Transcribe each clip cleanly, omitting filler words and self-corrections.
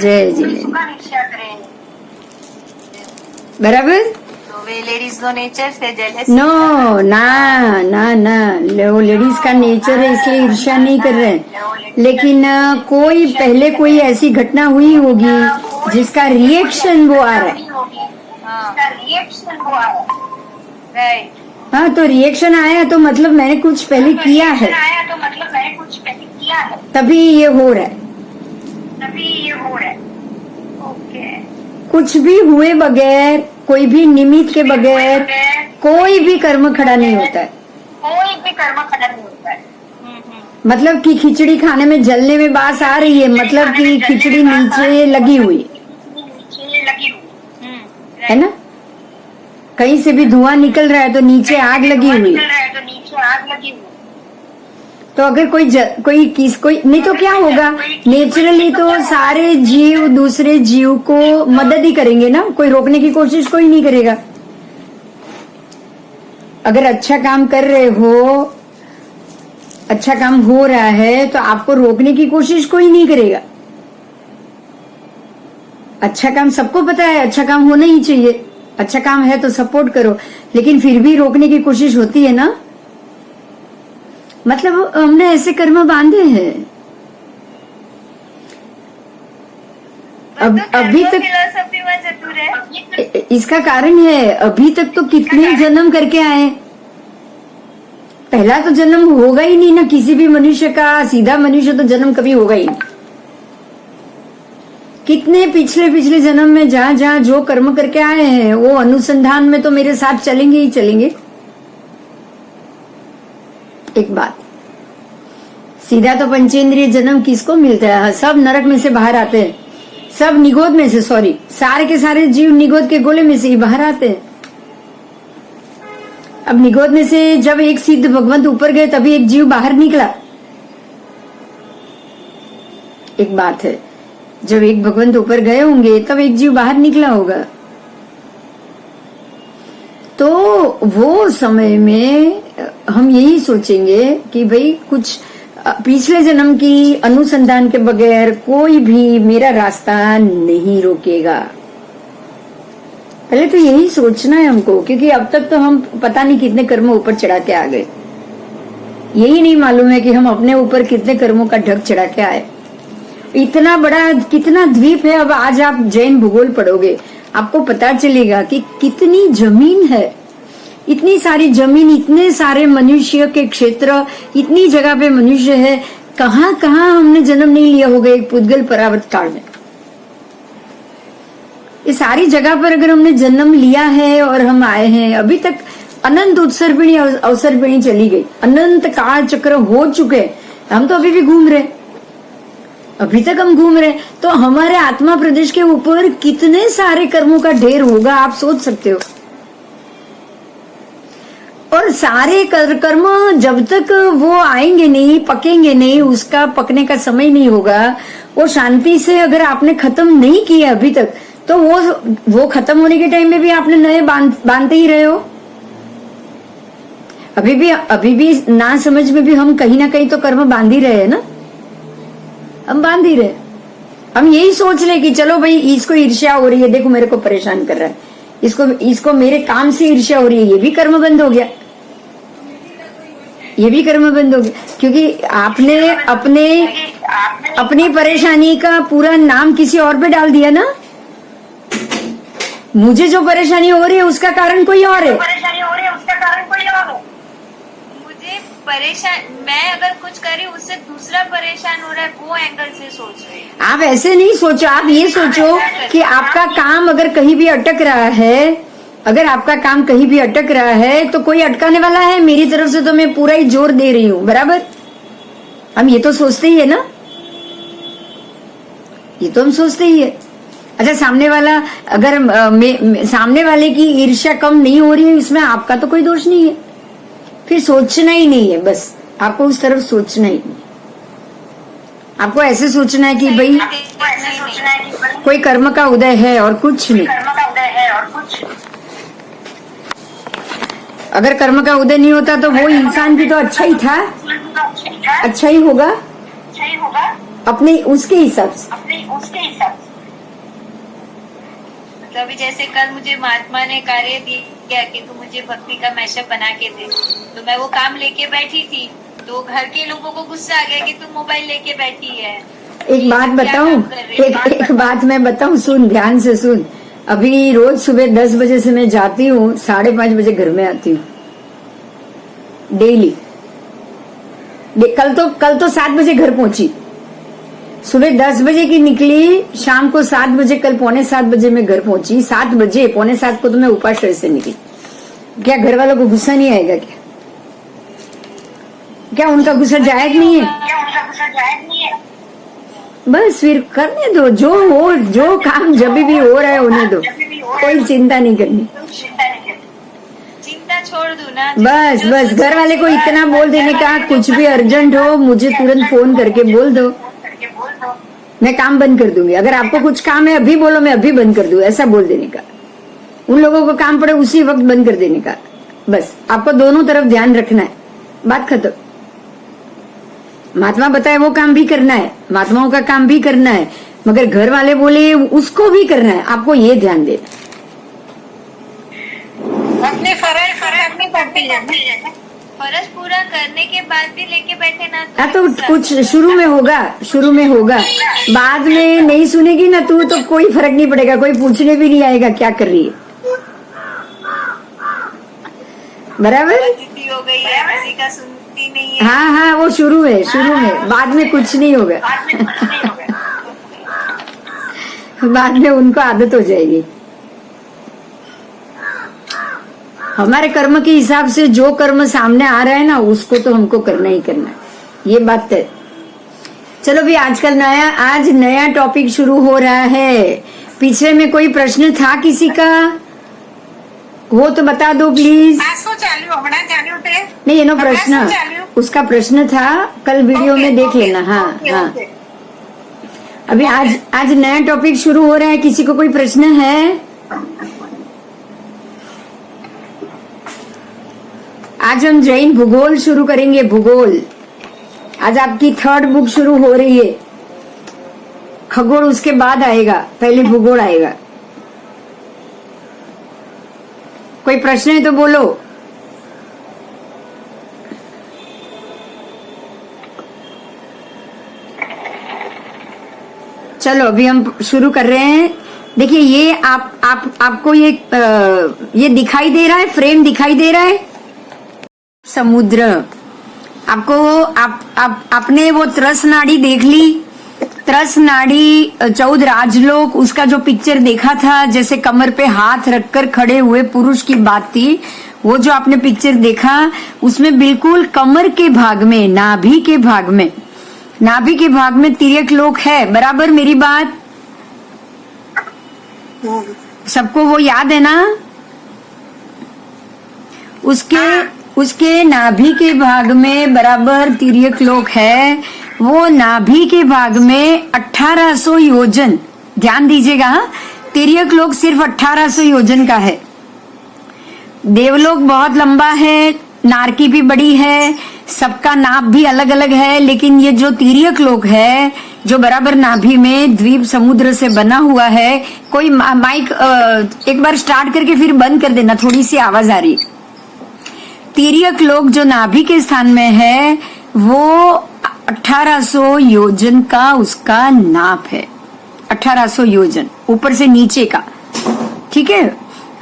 જય જીનેન્દ્ર બરાબર ladies no nature से जेलस नो ना ना ना वो लेडीज का नेचर है इसलिए ईर्ष्या नहीं कर रहे हैं लेकिन कोई पहले कोई ऐसी घटना हुई होगी जिसका रिएक्शन वो आ रहा है हाँ तो रिएक्शन आया तो मतलब मैंने कुछ पहले किया है तभी ये हो रहा है ओके कुछ भी हुए बगैर कोई भी निमित्त के बगैर कोई भी कर्म खड़ा नहीं होता है मतलब कि खिचड़ी खाने में जलने में बास आ रही है मतलब कि खिचड़ी नीचे लगी हुई है ना कहीं से भी धुआं निकल रहा है तो नीचे आग लगी हुई तो अगर कोई नहीं तो क्या होगा नेचुरली तो सारे जीव दूसरे जीव को मदद ही करेंगे ना कोई रोकने की कोशिश कोई नहीं करेगा अगर अच्छा काम कर रहे हो अच्छा काम हो रहा है तो आपको रोकने की कोशिश कोई नहीं करेगा अच्छा काम सबको पता है अच्छा काम होना ही चाहिए अच्छा काम है तो सपोर्ट करो लेकिन फिर भी रोकने की कोशिश होती है ना मतलब हमने ऐसे कर्म बांधे हैं अभी तक इसका कारण है अभी तक तो कितने जन्म करके आए पहला तो जन्म होगा ही नहीं ना किसी भी मनुष्य का सीधा मनुष्य तो जन्म कभी होगा ही नहीं कितने पिछले जन्म में जहाँ जहाँ जो कर्म करके आए हैं वो अनुसंधान में तो मेरे साथ चलेंगे ही चलेंगे एक बात सीधा तो पंचेंद्रिय जन्म किसको मिलता है सब नरक में से बाहर आते हैं सब निगोद में से सॉरी सारे के सारे जीव निगोद के गोले में से ही बाहर आते हैं अब निगोद में से जब एक सिद्ध भगवंत ऊपर गए तभी एक जीव बाहर निकला एक बात है जब एक भगवंत ऊपर गए होंगे तब एक जीव बाहर निकला होगा तो वो समय में हम यही सोचेंगे कि भाई कुछ पिछले जन्म की अनुसंधान के बगैर कोई भी मेरा रास्ता नहीं रोकेगा पहले तो यही सोचना है हमको क्योंकि अब तक तो हम पता नहीं कितने कर्म ऊपर चढ़ा के आ गए यही नहीं मालूम है कि हम अपने ऊपर कितने कर्मों का ढक चढ़ा के आए इतना बड़ा कितना द्वीप है अब आज आप जैन भूगोल पढ़ोगे आपको पता चलेगा कि कितनी जमीन है इतनी सारी जमीन इतने सारे मनुष्य के क्षेत्र इतनी जगह पे मनुष्य है कहाँ कहाँ हमने जन्म नहीं लिया होगा एक पुद्गल परावर्त काल में ये सारी जगह पर अगर हमने जन्म लिया है और हम आए हैं अभी तक अनंत उत्सर्पिणी अवसर्पिणी चली गई अनंत काल चक्र हो चुके हम तो अभी भी घूम रहे अभी तक हम घूम रहे तो हमारे आत्मा प्रदेश के ऊपर कितने सारे कर्मों का ढेर होगा आप सोच सकते हो और सारे कर्म जब तक वो आएंगे नहीं पकेंगे नहीं उसका पकने का समय नहीं होगा वो शांति से अगर आपने खत्म नहीं किया अभी तक तो वो खत्म होने के टाइम में भी आपने नए बांधते ही रहे हो अभी भी ना समझ में भी हम कहीं ना कहीं तो कर्म बांध ही रहे हैं ना हम बांध ही रहे हम यही सोच रहे कि चलो भाई इसको ईर्ष्या हो रही है देखो मेरे को परेशान कर रहा है इसको मेरे काम से ईर्ष्या हो रही है ये भी कर्म बंद हो गया ये भी कर्म बंद हो गया क्योंकि आपने अपनी परेशानी का पूरा नाम किसी और पे डाल दिया ना मुझे जो परेशानी हो रही है उसका कारण कोई और है मुझे परेशान मैं अगर कुछ करी उससे दूसरा परेशान हो रहा है वो एंगल से सोच रही हूँ आप ऐसे नहीं सोचो आप ये सोचो कि आपका काम अगर कहीं भी अटक रहा है अगर आपका काम कहीं भी अटक रहा है तो कोई अटकाने वाला है मेरी तरफ से तो मैं पूरा ही जोर दे रही हूँ बराबर हम ये तो सोचते ही है ना ये तो हम सोचते ही है अच्छा सामने वाला अगर सामने वाले की ईर्ष्या कम नहीं हो रही है इसमें आपका तो कोई दोष नहीं है फिर सोचना ही नहीं है बस आपको उस तरफ सोचना ही नहीं आपको ऐसे सोचना है कि भाई कोई कर्म का उदय है और कुछ नहीं अगर कर्म का उदय नहीं होता तो वो इंसान भी तो अच्छा ही था अच्छा ही होगा अपने उसके हिसाब से तो अभी जैसे कल मुझे महात्मा ने कार्य दिया कि तू मुझे भक्ति का मैशअप बना के दे, तो मैं वो काम लेके बैठी थी, तो घर के लोगों को गुस्सा आ गया कि तू मोबाइल लेके बैठी है। एक बात बताऊं, एक बात मैं बताऊं, सुन, ध्यान से सुन। अभी रोज सुबह 10 बजे से मैं जाती हूँ, 5:30 बजे घर में आती हूँ डेली। कल तो 7 बजे घर पहुंची। सुबह 10 बजे की निकली, शाम को 7 बजे, कल 6:45 बजे मैं घर पहुंची। 7 बजे 6:45 को तो मैं उपाश्रय से निकली। क्या घर वालों को गुस्सा नहीं आएगा? क्या उनका गुस्सा जायज नहीं है? बस फिर करने दो, जो काम जब भी हो रहा है होने दो, कोई चिंता नहीं करनी। चिंता छोड़ दो ना। बस घर वाले को इतना बोल देने का, कुछ भी अर्जेंट हो मुझे तुरंत फोन करके बोल दो, मैं काम बंद कर दूंगी। अगर आपको कुछ काम है अभी बोलो, मैं अभी बंद कर दूं, ऐसा बोल देने का। उन लोगों को काम पड़े उसी वक्त बंद कर देने का। बस आपको दोनों तरफ ध्यान रखना है, बात खत्म। महात्मा बताए वो काम भी करना है, महात्माओं का काम भी करना है, मगर घर वाले बोले उसको भी करना है, आपको ये ध्यान दे। अपने फर्ज पूरा करने के बाद भी लेके बैठे ना, तो कुछ शुरू में होगा, बाद में नहीं सुनेगी ना तू, तो कोई फर्क नहीं पड़ेगा, कोई पूछने भी नहीं आएगा क्या कर रही है। बराबर हो गई है, किसी का सुनती नहीं है। हाँ, वो शुरू में, बाद में कुछ नहीं होगा। बाद में उनको आदत हो जाएगी। हमारे कर्म के हिसाब से जो कर्म सामने आ रहा है ना, उसको तो हमको करना ही करना है, ये बात है। चलो भी आजकल आज नया टॉपिक शुरू हो रहा है। पीछे में कोई प्रश्न था किसी का? वो तो बता दो प्लीज। नहीं, ये नो प्रश्न, उसका प्रश्न था, कल वीडियो में देख लेना। हाँ। अभी आज नया टॉपिक शुरू हो रहा है, किसी को कोई प्रश्न है? आज हम जैन भूगोल शुरू करेंगे। भूगोल आज आपकी 3rd बुक शुरू हो रही है। खगोल उसके बाद आएगा, पहले भूगोल आएगा। कोई प्रश्न है तो बोलो। चलो अभी हम शुरू कर रहे हैं। देखिए ये आपको ये दिखाई दे रहा है, फ्रेम दिखाई दे रहा है, समुद्र। आपको आपने वो त्रस नाड़ी देख ली, त्रस नाड़ी 14 राजलोक, उसका जो पिक्चर देखा था, जैसे कमर पे हाथ रखकर खड़े हुए पुरुष की बात थी, वो जो आपने पिक्चर देखा, उसमें बिल्कुल कमर के भाग में, नाभि के भाग में तिर्यक लोक है। बराबर मेरी बात? सबको वो याद है ना? उसके नाभि के भाग में बराबर तिर्यक लोक है। वो नाभि के भाग में 1800 योजन, ध्यान दीजिएगा, तिर्यक लोक सिर्फ 1800 योजन का है। देवलोक बहुत लंबा है, नारकी भी बड़ी है, सबका नाप भी अलग अलग है, लेकिन ये जो तिर्यक लोक है, जो बराबर नाभि में द्वीप समुद्र से बना हुआ है। कोई माइक एक बार स्टार्ट करके फिर बंद कर देना, थोड़ी सी आवाज आ रही। तिर्यक लोक जो नाभि के स्थान में है, वो 1800 योजन का उसका नाप है। 1800 योजन ऊपर से नीचे का, ठीक है।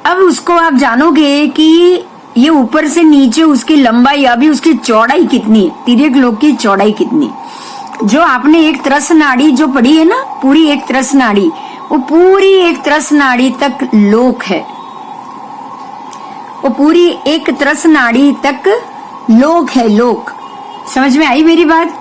अब उसको आप जानोगे कि ये ऊपर से नीचे उसकी लंबाई, अभी उसकी चौड़ाई कितनी, तिर्यक लोक की चौड़ाई कितनी। जो आपने एक त्रस नाड़ी जो पढ़ी है ना, पूरी एक त्रस नाड़ी, वो पूरी एक त्रस नाड़ी तक लोक है। वो पूरी एक त्रस नाड़ी तक लोक है, लोक। समझ में आई मेरी बात?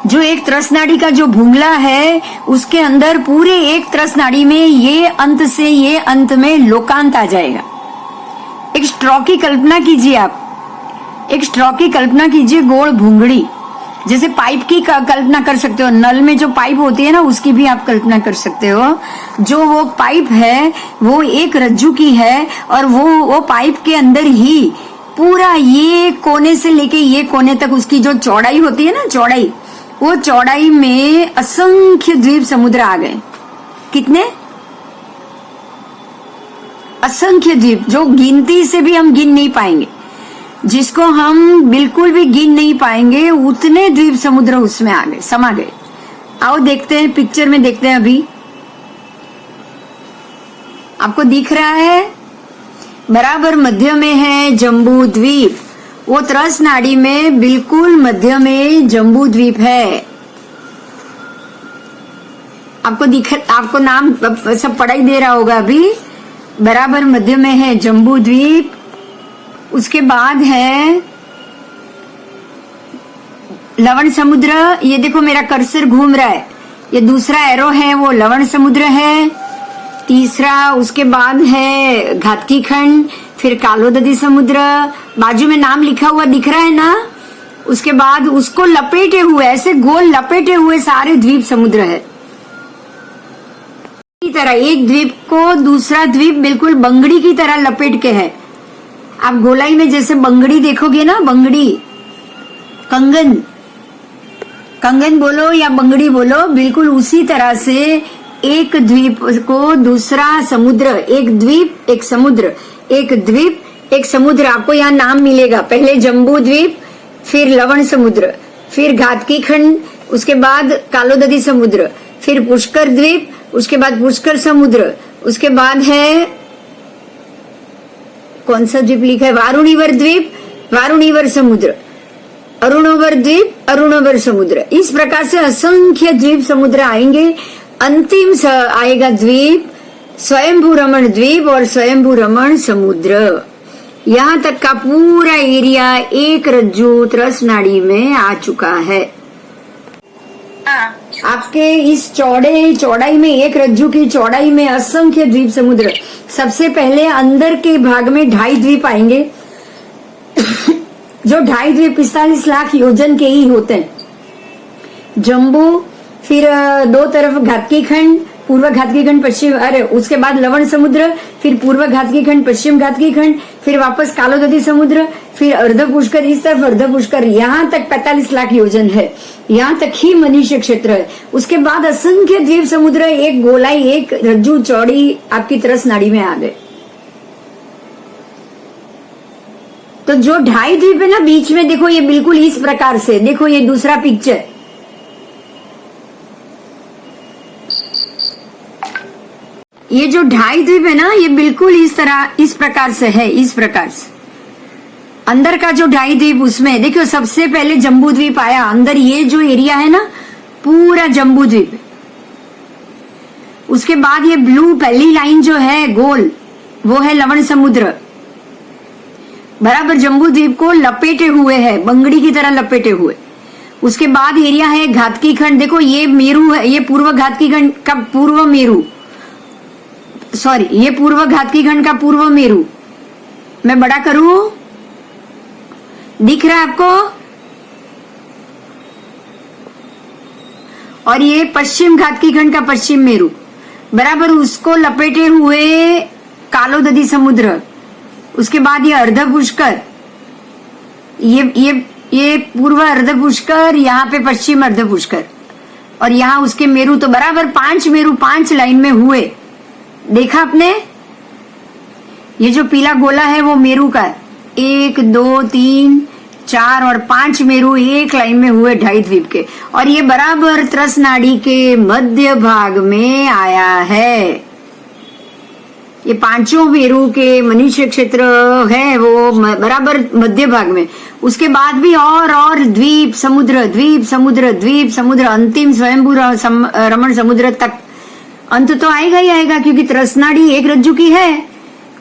जो एक त्रस नाड़ी का जो भूंगला है, उसके अंदर पूरे एक त्रस नाड़ी में ये अंत से ये अंत में लोकांत आ जाएगा। एक स्ट्रॉ की कल्पना कीजिए, आप एक स्ट्रॉ की कल्पना कीजिए, गोल भूंगड़ी, जैसे पाइप की कल्पना कर सकते हो। नल में जो पाइप होती है ना, उसकी भी आप कल्पना कर सकते हो। जो वो पाइप है वो एक रज्जू की है, और वो पाइप के अंदर ही पूरा ये कोने से लेके ये कोने तक उसकी जो चौड़ाई होती है ना, चौड़ाई, वो चौड़ाई में असंख्य द्वीप समुद्र आ गए। कितने? असंख्य द्वीप जो गिनती से भी हम गिन नहीं पाएंगे, जिसको हम बिल्कुल भी गिन नहीं पाएंगे, उतने द्वीप समुद्र उसमें आ गए, समा गए। आओ देखते हैं, पिक्चर में देखते हैं। अभी आपको दिख रहा है, बराबर मध्य में है जम्बू द्वीप। वो त्रस नाड़ी में बिल्कुल मध्य में जम्बू द्वीप है। आपको नाम सब पढ़ाई दे रहा होगा। अभी बराबर मध्य में है जम्बू द्वीप, उसके बाद है लवण समुद्र। ये देखो मेरा कर्सर घूम रहा है, ये दूसरा एरो है, वो लवण समुद्र है। तीसरा उसके बाद है घातकी खंड, फिर कालोदधी समुद्र, बाजू में नाम लिखा हुआ दिख रहा है ना। उसके बाद उसको लपेटे हुए, ऐसे गोल लपेटे हुए सारे द्वीप समुद्र है। इसी तरह एक द्वीप को दूसरा द्वीप बिल्कुल बंगड़ी की तरह लपेट के है। आप गोलाई में जैसे बंगड़ी देखोगे ना, बंगड़ी, कंगन, कंगन बोलो या बंगड़ी बोलो, बिल्कुल उसी तरह से एक द्वीप को दूसरा समुद्र, एक द्वीप एक समुद्र, एक द्वीप एक समुद्र। आपको यहाँ नाम मिलेगा, पहले जम्बू द्वीप, फिर लवण समुद्र, फिर घातकी खंड, उसके बाद कालोदधी समुद्र, फिर पुष्कर द्वीप, उसके बाद पुष्कर समुद्र, उसके बाद है कौन सा द्वीप लिखा है, वारुणीवर द्वीप, वारुणीवर समुद्र, अरुणोवर द्वीप, अरुणोवर समुद्र। इस प्रकार से असंख्य द्वीप समुद्र आएंगे। अंतिम आएगा द्वीप स्वयंभू रमण द्वीप और स्वयंभू रमण समुद्र। यहाँ तक का पूरा एरिया एक रज्जु त्रस नाड़ी में आ चुका है। आपके इस चौड़ाई में, एक रज्जु की चौड़ाई में असंख्य द्वीप समुद्र। सबसे पहले अंदर के भाग में 2.5 द्वीप आएंगे, जो 2.5 द्वीप 45 लाख योजन के ही होते हैं। जम्बू, फिर दो तरफ घातकी खंड, पूर्व घातकी खंड, पश्चिम, अरे उसके बाद लवण समुद्र, फिर पूर्व घातकी खंड, पश्चिम घातकी खंड, फिर वापस कालोदधी समुद्र, फिर अर्ध पुष्कर, इस तरफ अर्ध पुष्कर। यहाँ तक 45 लाख योजन है, यहाँ तक ही मनुष्य क्षेत्र है। उसके बाद असंख्य द्वीप समुद्र, एक गोलाई, एक रज्जु चौड़ी आपकी त्रस नाड़ी में आ गए। तो जो 2.5 द्वीप है ना बीच में, देखो ये बिल्कुल इस प्रकार से, देखो ये दूसरा पिक्चर, ये जो 2.5 द्वीप है ना, ये बिल्कुल इस तरह, इस प्रकार से है, इस प्रकार से। अंदर का जो 2.5 द्वीप, उसमें देखो सबसे पहले जम्बू द्वीप आया। अंदर ये जो एरिया है ना, पूरा जम्बू द्वीप। उसके बाद ये ब्लू पहली लाइन जो है गोल, वो है लवण समुद्र, बराबर जम्बू द्वीप को लपेटे हुए है, बंगड़ी की तरह लपेटे हुए। उसके बाद एरिया है घातकी खंड, देखो ये मेरू है, ये पूर्व घातकी खंड का पूर्व मेरू, सॉरी ये पूर्व घातकी खंड का पूर्व मेरू। मैं बड़ा करूं, दिख रहा है आपको? और ये पश्चिम घातकी खंड का पश्चिम मेरू, बराबर उसको लपेटे हुए कालोदधी समुद्र। उसके बाद ये अर्ध पुष्कर, ये पूर्व अर्ध पुष्कर, यहाँ पे पश्चिम अर्ध पुष्कर, और यहाँ उसके मेरू। तो बराबर 5 मेरू 5 लाइन में हुए। देखा आपने? ये जो पीला गोला है वो मेरू का, 1 2 3 4 और 5 मेरू एक लाइन में हुए 2.5 द्वीप के। और ये बराबर त्रस नाड़ी के मध्य भाग में आया है। ये 5 मेरू के मनुष्य क्षेत्र है वो बराबर मध्य भाग में। उसके बाद भी और द्वीप समुद्र, द्वीप समुद्र, द्वीप समुद्र, अंतिम स्वयंभू रमण समुद्र तक। अंत तो आएगा ही आएगा, क्योंकि त्रस नाड़ी एक रज्जु की है,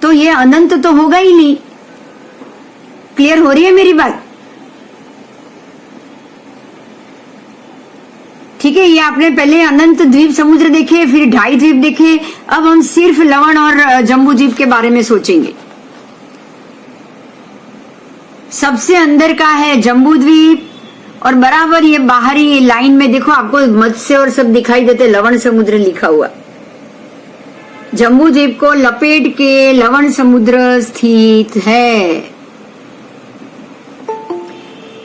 तो ये अनंत तो होगा ही नहीं। क्लियर हो रही है मेरी बात? ठीक है, ये आपने पहले अनंत द्वीप समुद्र देखे, फिर 2.5 द्वीप देखे। अब हम सिर्फ लवण और जम्बू द्वीप के बारे में सोचेंगे। सबसे अंदर का है जम्बू द्वीप, और बराबर ये बाहरी लाइन में देखो आपको मत्स्य और सब दिखाई देते, लवण समुद्र लिखा हुआ। जम्बू द्वीप को लपेट के लवण समुद्र स्थित है।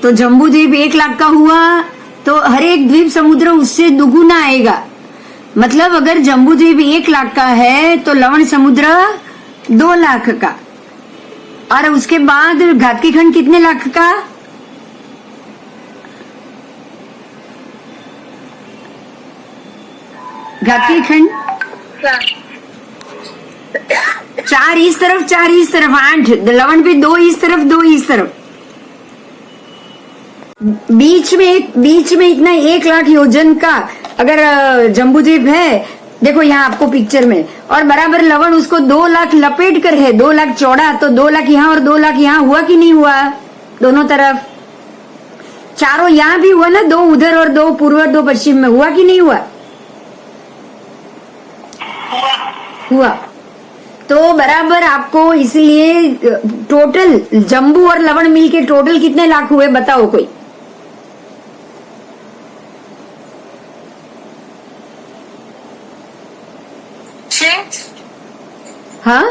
तो जम्बू द्वीप 1 लाख का हुआ तो हर एक द्वीप समुद्र उससे दुगुना आएगा। मतलब अगर जम्बू द्वीप 1 लाख का है तो लवण समुद्र 2 लाख का। और उसके बाद घातकी खंड कितने लाख का? घातकी खंड 4 इस तरफ 4 इस तरफ 8, लवण पे 2 इस तरफ 2 इस तरफ, बीच में इतना 1 लाख योजन का अगर जम्बूद्वीप है, देखो यहाँ आपको पिक्चर में, और बराबर लवण उसको 2 लाख लपेट कर है, 2 लाख चौड़ा, तो 2 लाख यहाँ और 2 लाख यहाँ हुआ कि नहीं हुआ? दोनों तरफ चारों यहाँ भी हुआ ना, 2 उधर और 2 पूर्व और 2 पश्चिम में, हुआ कि नहीं हुआ? हुआ। तो बराबर आपको इसलिए टोटल जम्बू और लवण मिलके टोटल कितने लाख हुए बताओ कोई? हाँ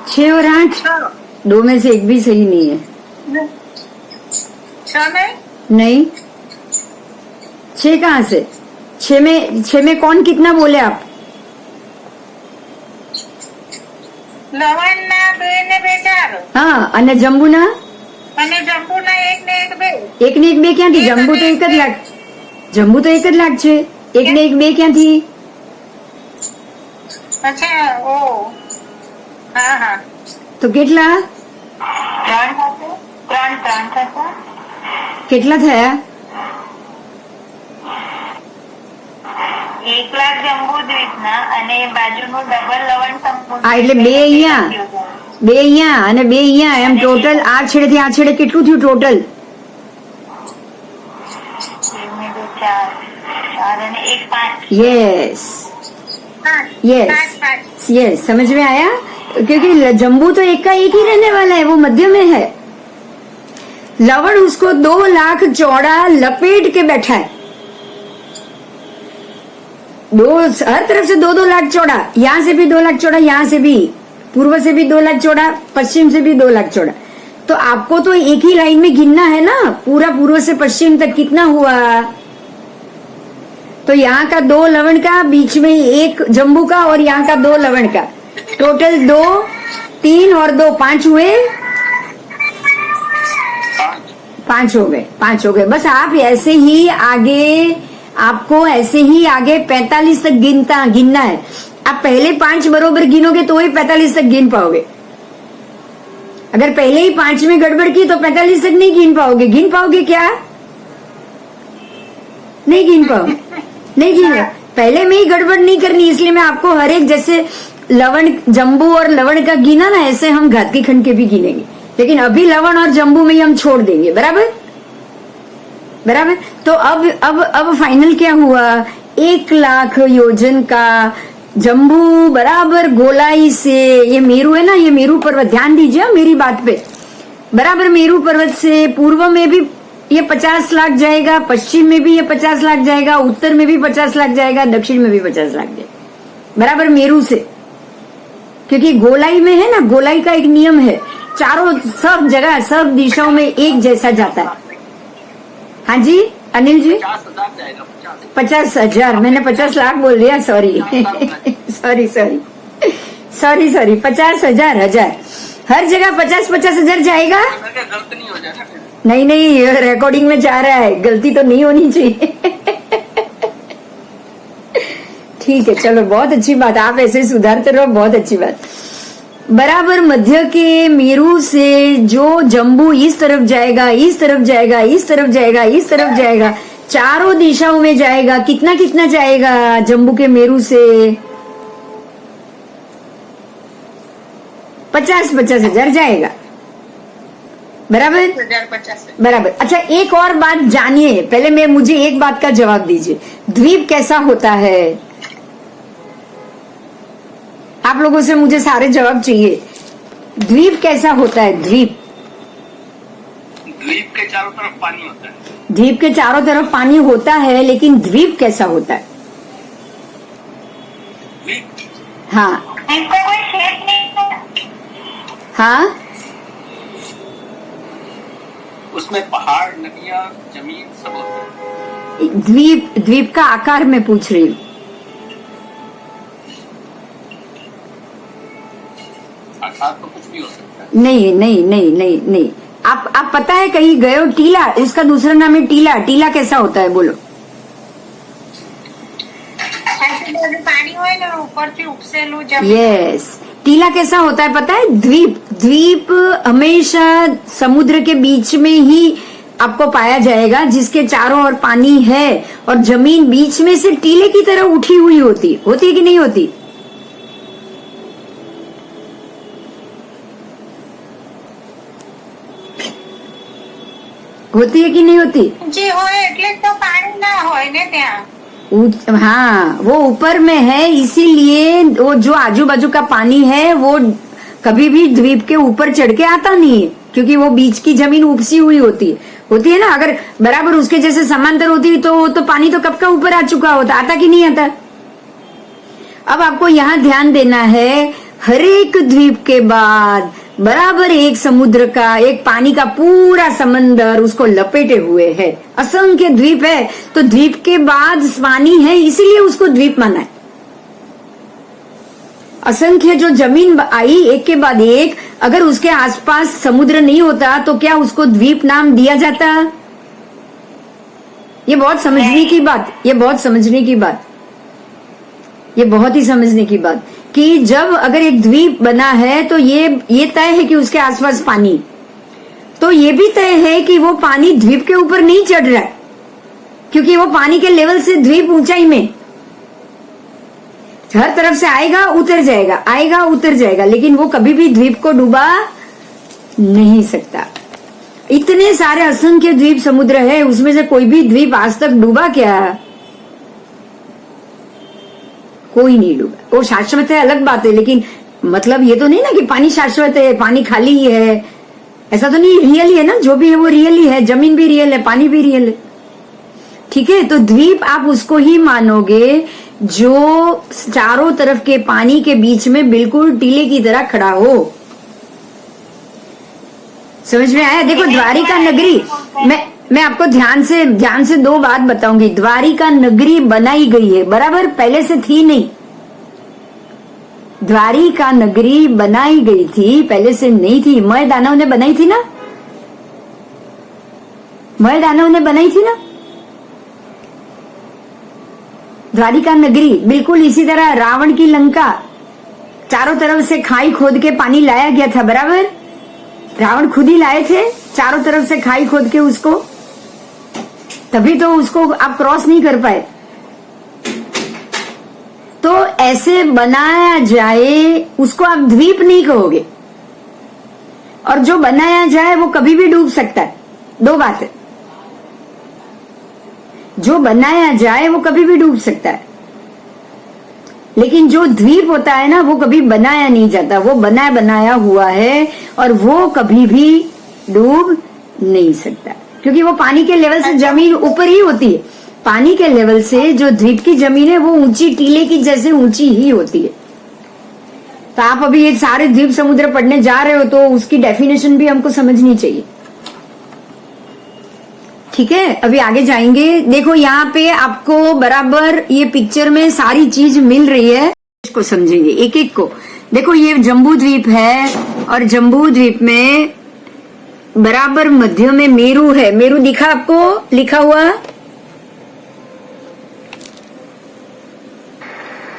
6 और 8, 2 में से एक भी सही नहीं है। नहीं, 6 कहाँ से? 6 में कौन कितना बोले आप? લવણ ના 2 ને 2 4 हाँ, અને जम्बू ना અને જંબુ ના 1 ને 1 2 1 ને 1 2 ક્યાંથી? જમ્બુ તો 1 જ લાખ, જમ્બુ તો 1 જ લાખ છે, 1 ને 1 2 ક્યાંથી? अच्छा ओ हाँ हाँ તો કેટલા 3 થશે કેટલા થયા? 1 લાખ જંબુદ્વીપ ના અને બાજુનું ડબલ લવણ આ એટલે 2 અહીંયા 2 અહીંયા અને 2 અહીંયા, એમ ટોટલ આ છેડેથી આ છેડે કેટલું થયું ટોટલ? 4 અને 1 5 यस यस यस, समझ में आया? क्योंकि जम्बू तो एक का एक ही रहने वाला है, वो मध्य में है। लवण उसको 2 लाख चौड़ा लपेट के बैठा है, हर तरफ से 2-2 लाख चौड़ा, यहाँ से भी 2 लाख चौड़ा, यहाँ से भी, पूर्व से भी 2 लाख चौड़ा, पश्चिम से भी 2 लाख चौड़ा। तो आपको तो एक ही लाइन में गिनना है ना, पूरा पूर्व से पश्चिम तक कितना हुआ। तो यहाँ का 2 लवण का, बीच में 1 जम्बू का, और यहाँ का 2 लवण का, टोटल 2 3 और 2 5 हुए, 5 हो गए, 5 हो गए। बस आप ऐसे ही आगे, आपको ऐसे ही आगे 45 तक गिनना है। आप पहले 5 बरोबर गिनोगे तो ही 45 तक गिन पाओगे। अगर पहले ही 5 में गड़बड़ की तो 45 तक नहीं गिन पाओगे। गिन पाओगे क्या? नहीं गिन पाओगे, नहीं गिन। पहले में ही गड़बड़ नहीं करनी, इसलिए मैं आपको हर एक, जैसे लवण जम्बू और लवण का गिना ना, ऐसे हम घातकी खंड के भी गिनेंगे, लेकिन अभी लवण और जम्बू में ही हम छोड़ देंगे। बराबर बराबर। तो अब फाइनल क्या हुआ? 1 लाख योजन का जम्बू बराबर गोलाई से, ये मेरू है ना, ये मेरू पर्वत, ध्यान दीजिए मेरी बात पे, बराबर मेरू पर्वत से पूर्व में भी ये 50 लाख जाएगा, पश्चिम में भी ये 50 लाख जाएगा, उत्तर में भी 50 लाख जाएगा, दक्षिण में भी 50 लाख जाएगा, बराबर मेरू से। क्योंकि गोलाई में है ना, गोलाई का एक नियम है, चारों सब जगह सब दिशाओं में एक जैसा जाता है। हाँ जी अनिल जी, 50,000, मैंने 50 लाख बोल दिया, सॉरी सॉरी 50,000 हर जगह 50,000 जाएगा। नहीं रिकॉर्डिंग में जा रहा है, गलती तो नहीं होनी चाहिए। ठीक है, चलो बहुत अच्छी बात, आप ऐसे सुधारते रहो, बहुत अच्छी बात। बराबर मध्य के मेरू से जो जम्बू इस तरफ जाएगा, इस तरफ जाएगा, इस तरफ जाएगा, इस तरफ जाएगा, चारों दिशाओं में जाएगा, कितना कितना जाएगा जम्बू के मेरू से? 50,000 जाएगा। बराबर बराबर। अच्छा, एक और बात जानिए, पहले मुझे एक बात का जवाब दीजिए, द्वीप कैसा होता है? आप लोगों से मुझे सारे जवाब चाहिए। द्वीप कैसा होता है? द्वीप के चारों तरफ पानी होता है। द्वीप के चारों तरफ पानी होता है, लेकिन द्वीप कैसा होता है? द्वीप, हाँ इनका कोई शेप नहीं है। हाँ, उसमें पहाड़, नदियां, जमीन सब होते हैं। द्वीप का आकार में पूछ रही हूँ। नहीं नहीं नहीं नहीं नहीं, आप पता है कहीं गए हो? टीला, उसका दूसरा नाम है टीला। टीला कैसा होता है बोलो? पानी हो ना ऊपर से उपसेलू जमीन। यस, टीला कैसा होता है पता है? द्वीप। द्वीप हमेशा समुद्र के बीच में ही आपको पाया जाएगा, जिसके चारों ओर पानी है और जमीन बीच में से टीले की तरह उठी हुई होती है कि नहीं होती? होती है कि नहीं होती? जी होय એટલે તો પાણી ના હોય ને ત્યાં। हाँ, वो ऊपर में है, इसीलिए वो जो आजू बाजू का पानी है वो कभी भी द्वीप के ऊपर चढ़ के आता नहीं है, क्योंकि वो बीच की जमीन उपसी हुई होती है ना। अगर बराबर उसके जैसे समांतर होती तो पानी तो कब का ऊपर आ चुका होता। आता कि नहीं आता? अब आपको यहाँ ध्यान देना है, हर एक द्वीप के बाद बराबर एक समुद्र का, एक पानी का पूरा समंदर उसको लपेटे हुए है। असंख्य द्वीप है, तो द्वीप के बाद पानी है, इसीलिए उसको द्वीप माना है। असंख्य जो जमीन आई एक के बाद एक, अगर उसके आसपास समुद्र नहीं होता तो क्या उसको द्वीप नाम दिया जाता? ये बहुत समझने की बात, ये बहुत समझने की बात, ये बहुत ही समझने की बात कि जब अगर एक द्वीप बना है तो ये तय है कि उसके आसपास पानी, तो ये भी तय है कि वो पानी द्वीप के ऊपर नहीं चढ़ रहा है, क्योंकि वो पानी के लेवल से द्वीप ऊंचाई में, हर तरफ से आएगा उतर जाएगा, आएगा उतर जाएगा, लेकिन वो कभी भी द्वीप को डुबा नहीं सकता। इतने सारे असंख्य द्वीप समुद्र है, उसमें से कोई भी द्वीप आज तक डूबा क्या? कोई नहीं डूबा। वो शाश्वत है अलग बात है, लेकिन मतलब ये तो नहीं ना कि पानी शाश्वत है, पानी खाली ही है, ऐसा तो नहीं। रियल ही है ना, जो भी है वो रियल ही है, जमीन भी रियल है, पानी भी रियल है। ठीक है, तो द्वीप आप उसको ही मानोगे जो चारों तरफ के पानी के बीच में बिल्कुल टीले की तरह खड़ा हो। समझ में आया? देखो द्वारिका नगरी, मैं आपको ध्यान से दो बात बताऊंगी। द्वारिका नगरी बनाई गई है, बराबर, पहले से थी नहीं। द्वारिका नगरी बनाई गई थी, पहले से नहीं थी। मय दानव ने बनाई थी ना, मय दानव ने बनाई थी ना द्वारिका नगरी। बिल्कुल इसी तरह रावण की लंका, चारों तरफ से खाई खोद के पानी लाया गया था, बराबर। रावण खुद ही लाए थे, चारों तरफ से खाई खोद के उसको, तभी तो उसको आप क्रॉस नहीं कर पाए। तो ऐसे बनाया जाए, उसको आप द्वीप नहीं कहोगे, और जो बनाया जाए वो कभी भी डूब सकता है। दो बातें, जो बनाया जाए वो कभी भी डूब सकता है, लेकिन जो द्वीप होता है ना वो कभी बनाया नहीं जाता, वो बनाया हुआ है और वो कभी भी डूब नहीं सकता, क्योंकि वो पानी के लेवल से जमीन ऊपर ही होती है। पानी के लेवल से जो द्वीप की जमीन है वो ऊंची टीले की जैसे ऊंची ही होती है। तो आप अभी ये सारे द्वीप समुद्र पढ़ने जा रहे हो तो उसकी डेफिनेशन भी हमको समझनी चाहिए। ठीक है, अभी आगे जाएंगे। देखो यहाँ पे आपको बराबर ये पिक्चर में सारी चीज मिल रही है, इसको समझेंगे एक एक को। देखो ये जम्बू द्वीप है, और जम्बू द्वीप में बराबर मध्य में मेरू है। मेरू दिखा आपको लिखा हुआ?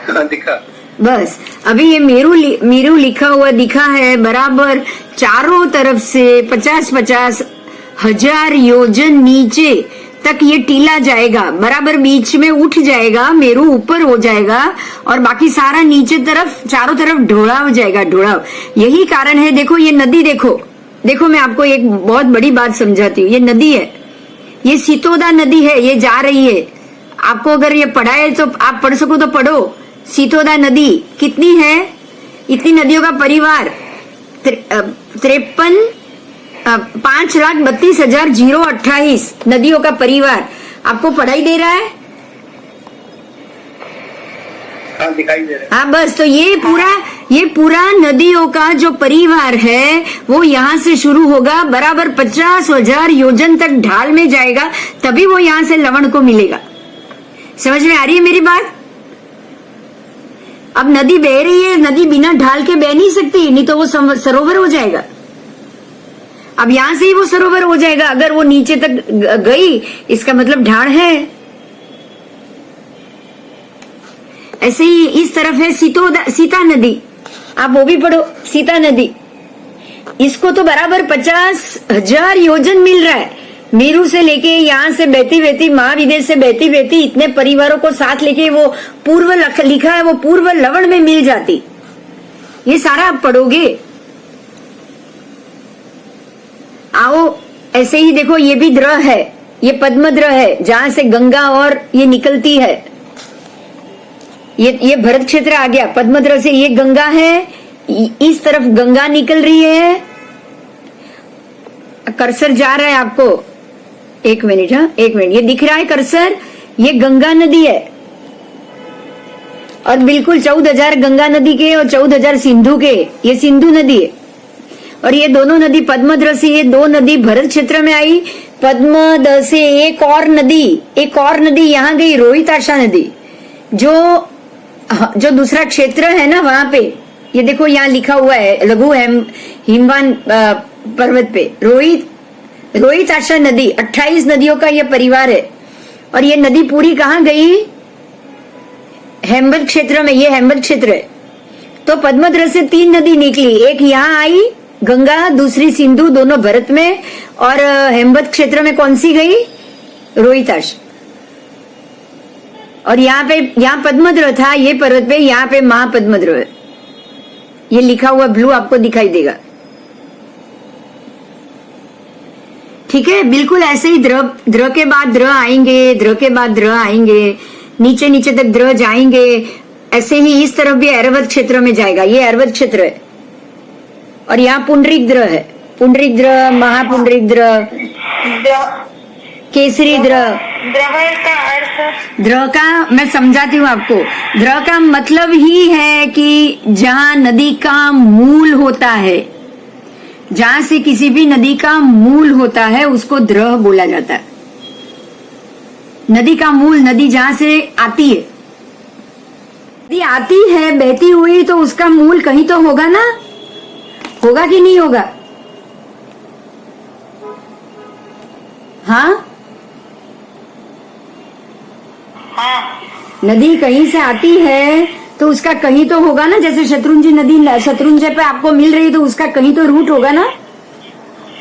हाँ, दिखा। बस अभी ये मेरू लिखा हुआ दिखा है। बराबर चारों तरफ से 50-50 हजार योजन नीचे तक ये टीला जाएगा, बराबर बीच में उठ जाएगा, मेरू ऊपर हो जाएगा और बाकी सारा नीचे तरफ चारों तरफ ढोड़ाव जाएगा, ढोड़ाव। यही कारण है। देखो ये नदी, देखो मैं आपको एक बहुत बड़ी बात समझाती हूँ। ये नदी है, ये सीतोदा नदी है, ये जा रही है। आपको अगर ये पढ़ा है तो आप पढ़ सको तो पढ़ो। सीतोदा नदी कितनी है? इतनी नदियों का परिवार 5,32,028 नदियों का परिवार आपको पढ़ाई दे रहा है? हाँ, दिखाई दे रहा है। हाँ, बस तो ये पूरा नदियों का जो परिवार है वो यहाँ से शुरू होगा, बराबर 50,000 योजन तक ढाल में जाएगा, तभी वो यहाँ से लवण को मिलेगा। समझ में आ रही है मेरी बात? अब नदी बह रही है, नदी बिना ढाल के बह नहीं सकती, नहीं तो वो सरोवर हो जाएगा। अब यहां से ही वो सरोवर हो जाएगा। अगर वो नीचे तक गई, इसका मतलब ढाड़ है। ऐसे ही इस तरफ है सीता नदी, आप वो भी पढ़ो, सीता नदी। इसको तो बराबर 50,000 योजन मिल रहा है। मेरू से लेके यहाँ से बहती बहती, महाविदेश से बहती बहती, इतने परिवारों को साथ लेके वो पूर्व लिखा है, वो पूर्व लवण में मिल जाती। ये सारा आप पढ़ोगे। आओ ऐसे ही देखो, ये भी द्र है, ये पद्मद्र है, जहां से गंगा और ये निकलती है। ये भरत क्षेत्र आ गया। पद्मद्र से ये गंगा है, इस तरफ गंगा निकल रही है। कर्सर जा रहा है आपको, एक मिनट, हाँ एक मिनट, ये दिख रहा है कर्सर, ये गंगा नदी है। और बिल्कुल 14,000 गंगा नदी के और 14,000 सिंधु के, ये सिंधु नदी है। और ये दोनों नदी पद्मद्र से, ये दो नदी भरत क्षेत्र में आई। पद्मद्र से एक और नदी यहाँ गई, रोहिताशा नदी, जो दूसरा क्षेत्र है ना वहां पे। ये देखो यहाँ लिखा हुआ है लघु हिमवान पर्वत पे रोहिताशा नदी। 28 नदियों का ये परिवार है। और ये नदी पूरी कहाँ गई? हेमवत क्षेत्र में। ये हेमवत क्षेत्र है। तो पद्मद्र से 3 नदी निकली, एक यहाँ आई गंगा, दूसरी सिंधु, दोनों भरत में। और हेमवत क्षेत्र में कौन सी गई? रोहिताश। और यहाँ पद्मद्र था, ये पर्वत पे, यहाँ पे महापद्मद्र है। ये लिखा हुआ ब्लू आपको दिखाई देगा, ठीक है। बिल्कुल ऐसे ही द्र के बाद द्र आएंगे, द्र के बाद द्र आएंगे, नीचे नीचे तक द्र जाएंगे। ऐसे ही इस तरफ भी ऐरावत क्षेत्र में जाएगा, ये ऐरावत क्षेत्र है। और यहाँ पुंडरीक द्र है, पुंडरीक द्र, महापुंडरीक द्र, केसरी द्र। द्र का मैं समझाती हूँ आपको। द्र का मतलब ही है कि जहाँ नदी का मूल होता है, जहाँ से किसी भी नदी का मूल होता है उसको द्र बोला जाता है। नदी का मूल, नदी जहाँ से आती है, नदी आती है बहती हुई, तो उसका मूल कहीं तो होगा ना, होगा कि नहीं होगा? हाँ, नदी कहीं से आती है तो उसका कहीं तो होगा ना। जैसे शत्रुंजय नदी शत्रुंजय पे आपको मिल रही है तो उसका कहीं तो रूट होगा ना।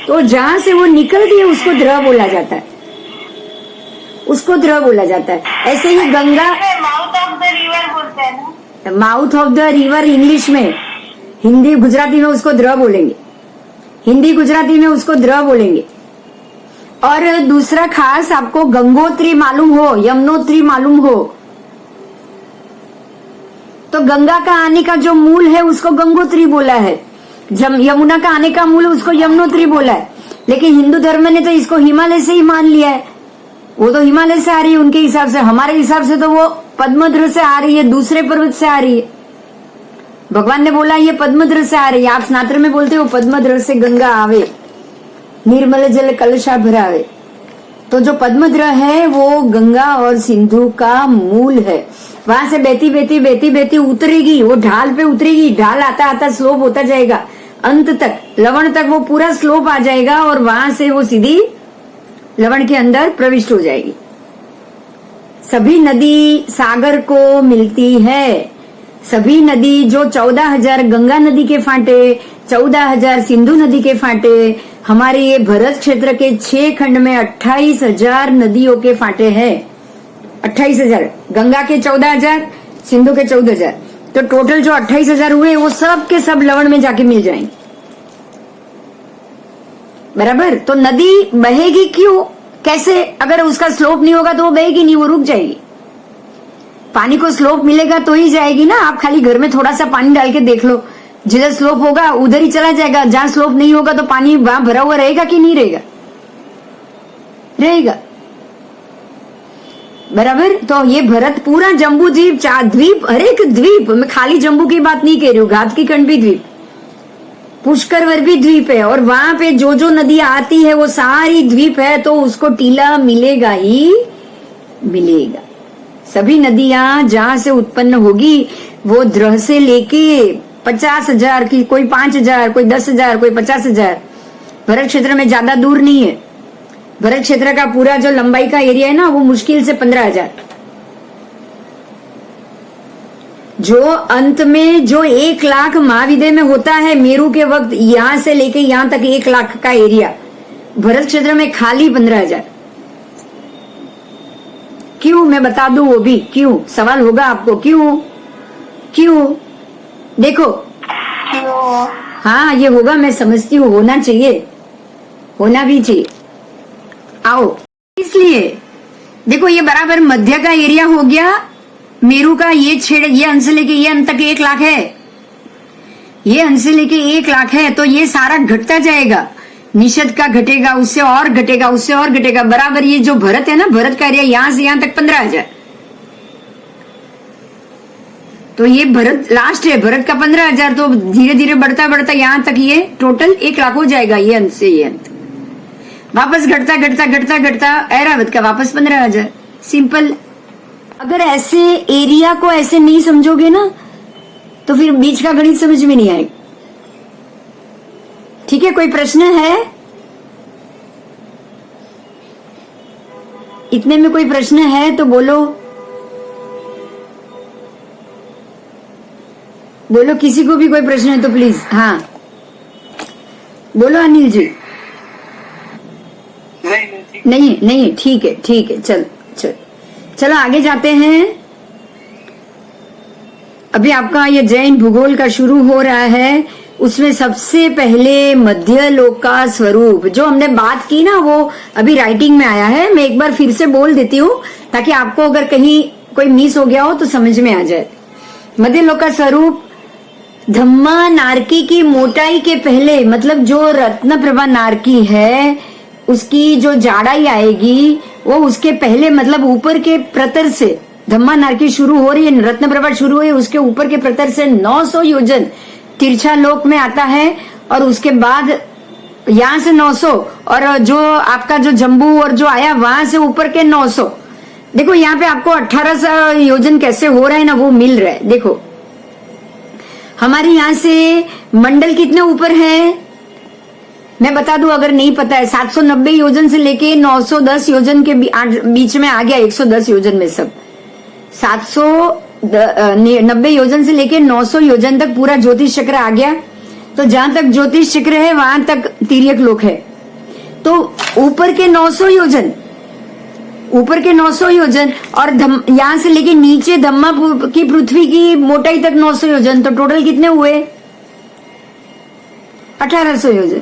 तो जहां से वो निकलती है उसको द्र बोला जाता है, उसको द्र बोला जाता है। ऐसे ही Ganga mouth of the river बोलते हैं ना। Mouth of the river English में, हिंदी गुजराती में उसको द्र बोलेंगे, हिंदी गुजराती में उसको द्र बोलेंगे। और दूसरा खास आपको गंगोत्री मालूम हो, यमुनोत्री मालूम हो, तो गंगा का आने का जो मूल है उसको गंगोत्री बोला है। यमुना का आने का मूल उसको यमुनोत्री बोला है। लेकिन हिंदू धर्म ने तो इसको हिमालय से ही मान लिया है। वो तो हिमालय से आ रही है उनके हिसाब से, हमारे हिसाब से तो वो पद्मद्र से आ रही है, दूसरे पर्वत से आ रही है। भगवान ने बोला ये पद्मद्र से आ रही है। आप स्नात्र में बोलते हो पद्मद्र से गंगा आवे, निर्मल जल कलशा भरावे। तो जो पद्मद्र है वो गंगा और सिंधु का मूल है। वहां से बहती बहती बहती बहती उतरेगी, वो ढाल पे उतरेगी, ढाल आता आता स्लोप होता जाएगा, अंत तक लवण तक वो पूरा स्लोप आ जाएगा। और वहां से वो सीधी लवण के अंदर प्रविष्ट हो जाएगी। सभी नदी सागर को मिलती है। सभी नदी जो 14,000 गंगा नदी के फांटे, 14,000 सिंधु नदी के फांटे, हमारे ये भरत क्षेत्र के 6 खंड में 28,000 नदियों के फांटे हैं। 28,000, गंगा के 14,000, सिंधु के 14,000, तो टोटल जो 28,000 हुए वो सब के सब लवण में जाके मिल जाएंगे। बराबर। तो नदी बहेगी क्यों, कैसे? अगर उसका स्लोप नहीं होगा तो वो बहेगी नहीं, वो रुक जाएगी। पानी को स्लोप मिलेगा तो ही जाएगी ना। आप खाली घर में थोड़ा सा पानी डाल के देख लो, जिधर स्लोप होगा उधर ही चला जाएगा। जहां स्लोप नहीं होगा तो पानी वहां भरा हुआ रहेगा कि नहीं रहेगा? रहेगा। बराबर। तो ये भरत पूरा जम्बू द्वीप, 4 द्वीप, हर एक द्वीप, मैं खाली जम्बू की बात नहीं कह रही हूँ, घात की कंड भी द्वीप, पुष्कर भी द्वीप है। और वहां पे जो जो नदी आती है वो सारी द्वीप है, तो उसको टीला मिलेगा ही मिलेगा। सभी नदियां जहां से उत्पन्न होगी वो द्रह से लेके 50,000 की, कोई 5,000, कोई 10,000, कोई 50,000, भरत क्षेत्र में ज्यादा दूर नहीं है। भरत क्षेत्र का पूरा जो लंबाई का एरिया है ना, वो मुश्किल से 15,000। जो अंत में जो 1 लाख महाविद्य में होता है मेरू के वक्त, यहां से लेके यहां तक 1 लाख का एरिया, भरत क्षेत्र में खाली 15,000। क्यों, मैं बता दूं वो भी क्यों। सवाल होगा आपको, क्यों क्यों? देखो, क्यों? हाँ ये होगा, मैं समझती हूँ, होना चाहिए, होना भी चाहिए। आओ, इसलिए देखो ये बराबर मध्य का एरिया हो गया मेरू का। ये छेड़, ये अंश लेके ये अंत तक 1 लाख है, ये अंश लेके 1 लाख है, तो ये सारा घटता जाएगा। निषद का घटेगा, उससे और घटेगा, उससे और घटेगा, बराबर ये जो भरत है ना, भरत का एरिया यहां से यहां तक 15,000। तो ये भरत लास्ट है, भरत का 15,000, तो धीरे धीरे बढ़ता बढ़ता यहां तक ये टोटल 1 लाख हो जाएगा, ये अंत से ये अंत। वापस घटता घटता घटता घटता ऐरावत का वापस 15,000। सिंपल। अगर ऐसे एरिया को ऐसे नहीं समझोगे ना, तो फिर बीच का गणित समझ में नहीं आएगा। ठीक है, कोई प्रश्न है? इतने में कोई प्रश्न है तो बोलो, बोलो, किसी को भी कोई प्रश्न है तो प्लीज। हाँ बोलो अनिल जी। नहीं नहीं, ठीक है ठीक है, चलो आगे जाते हैं। अभी आपका ये जैन भूगोल का शुरू हो रहा है, उसमें सबसे पहले मध्य लोक का स्वरूप जो हमने बात की ना, वो अभी राइटिंग में आया है। मैं एक बार फिर से बोल देती हूँ ताकि आपको अगर कहीं कोई मिस हो गया हो तो समझ में आ जाए। मध्य लोक का स्वरूप धम्मा नारकी की मोटाई के पहले, मतलब जो रत्न प्रभा नारकी है उसकी जो जाड़ाई आएगी वो उसके पहले, मतलब ऊपर के प्रतर से धम्मा नारकी शुरू हो रही है, रत्न प्रभा शुरू हुई, उसके ऊपर के प्रतर से 900 योजन तिरछा लोक में आता है। और उसके बाद यहां से 900, और जो आपका जो जम्बू और जो आया वहां से ऊपर के 900। देखो यहाँ पे आपको 1800 योजन कैसे हो रहा है ना, वो मिल रहा है। देखो हमारे यहाँ से मंडल कितने ऊपर है, मैं बता दूं अगर नहीं पता है, 790 योजन से लेके 910 योजन के बीच में आ गया। 110 योजन में सब 790 योजन से लेके 900 योजन तक पूरा ज्योतिष चक्र आ गया। तो जहां तक ज्योतिष चक्र है वहां तक तिर्यक लोक है। तो ऊपर के 900 योजन, ऊपर के 900 योजन, और यहां से लेके नीचे धम्मा की पृथ्वी की मोटाई तक 900 योजन, तो टोटल कितने हुए? 1800 योजन।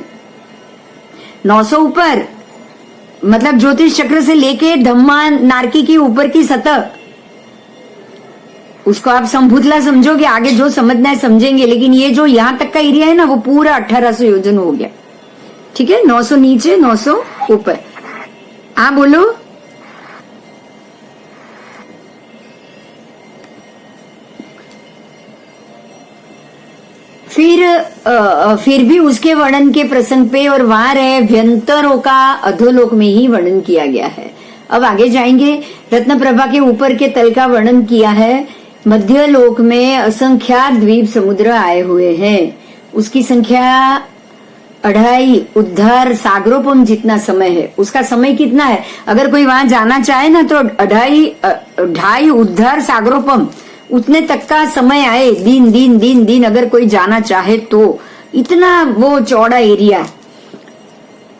900 ऊपर, मतलब ज्योतिष चक्र से लेके धम्मा नारकी की ऊपर की सतह, उसको आप संभूतला समझोगे, आगे जो समझना है समझेंगे। लेकिन ये जो यहां तक का एरिया है ना, वो पूरा 1800 योजन हो गया। ठीक है, 900 नीचे 900 ऊपर। हाँ बोलो। फिर भी उसके वर्णन के प्रसंग पे और वहां रहे व्यंतरों का अधोलोक में ही वर्णन किया गया है। अब आगे जाएंगे। रत्न प्रभा के ऊपर के तल का वर्णन किया है। मध्य लोक में असंख्यात द्वीप समुद्र आए हुए हैं। उसकी संख्या 2.5 उद्धार सागरोपम जितना समय है। उसका समय कितना है? अगर कोई वहां जाना चाहे ना तो 2.5 उद्धार सागरोपम उतने तक का समय आए। दिन अगर कोई जाना चाहे तो इतना वो चौड़ा एरिया है।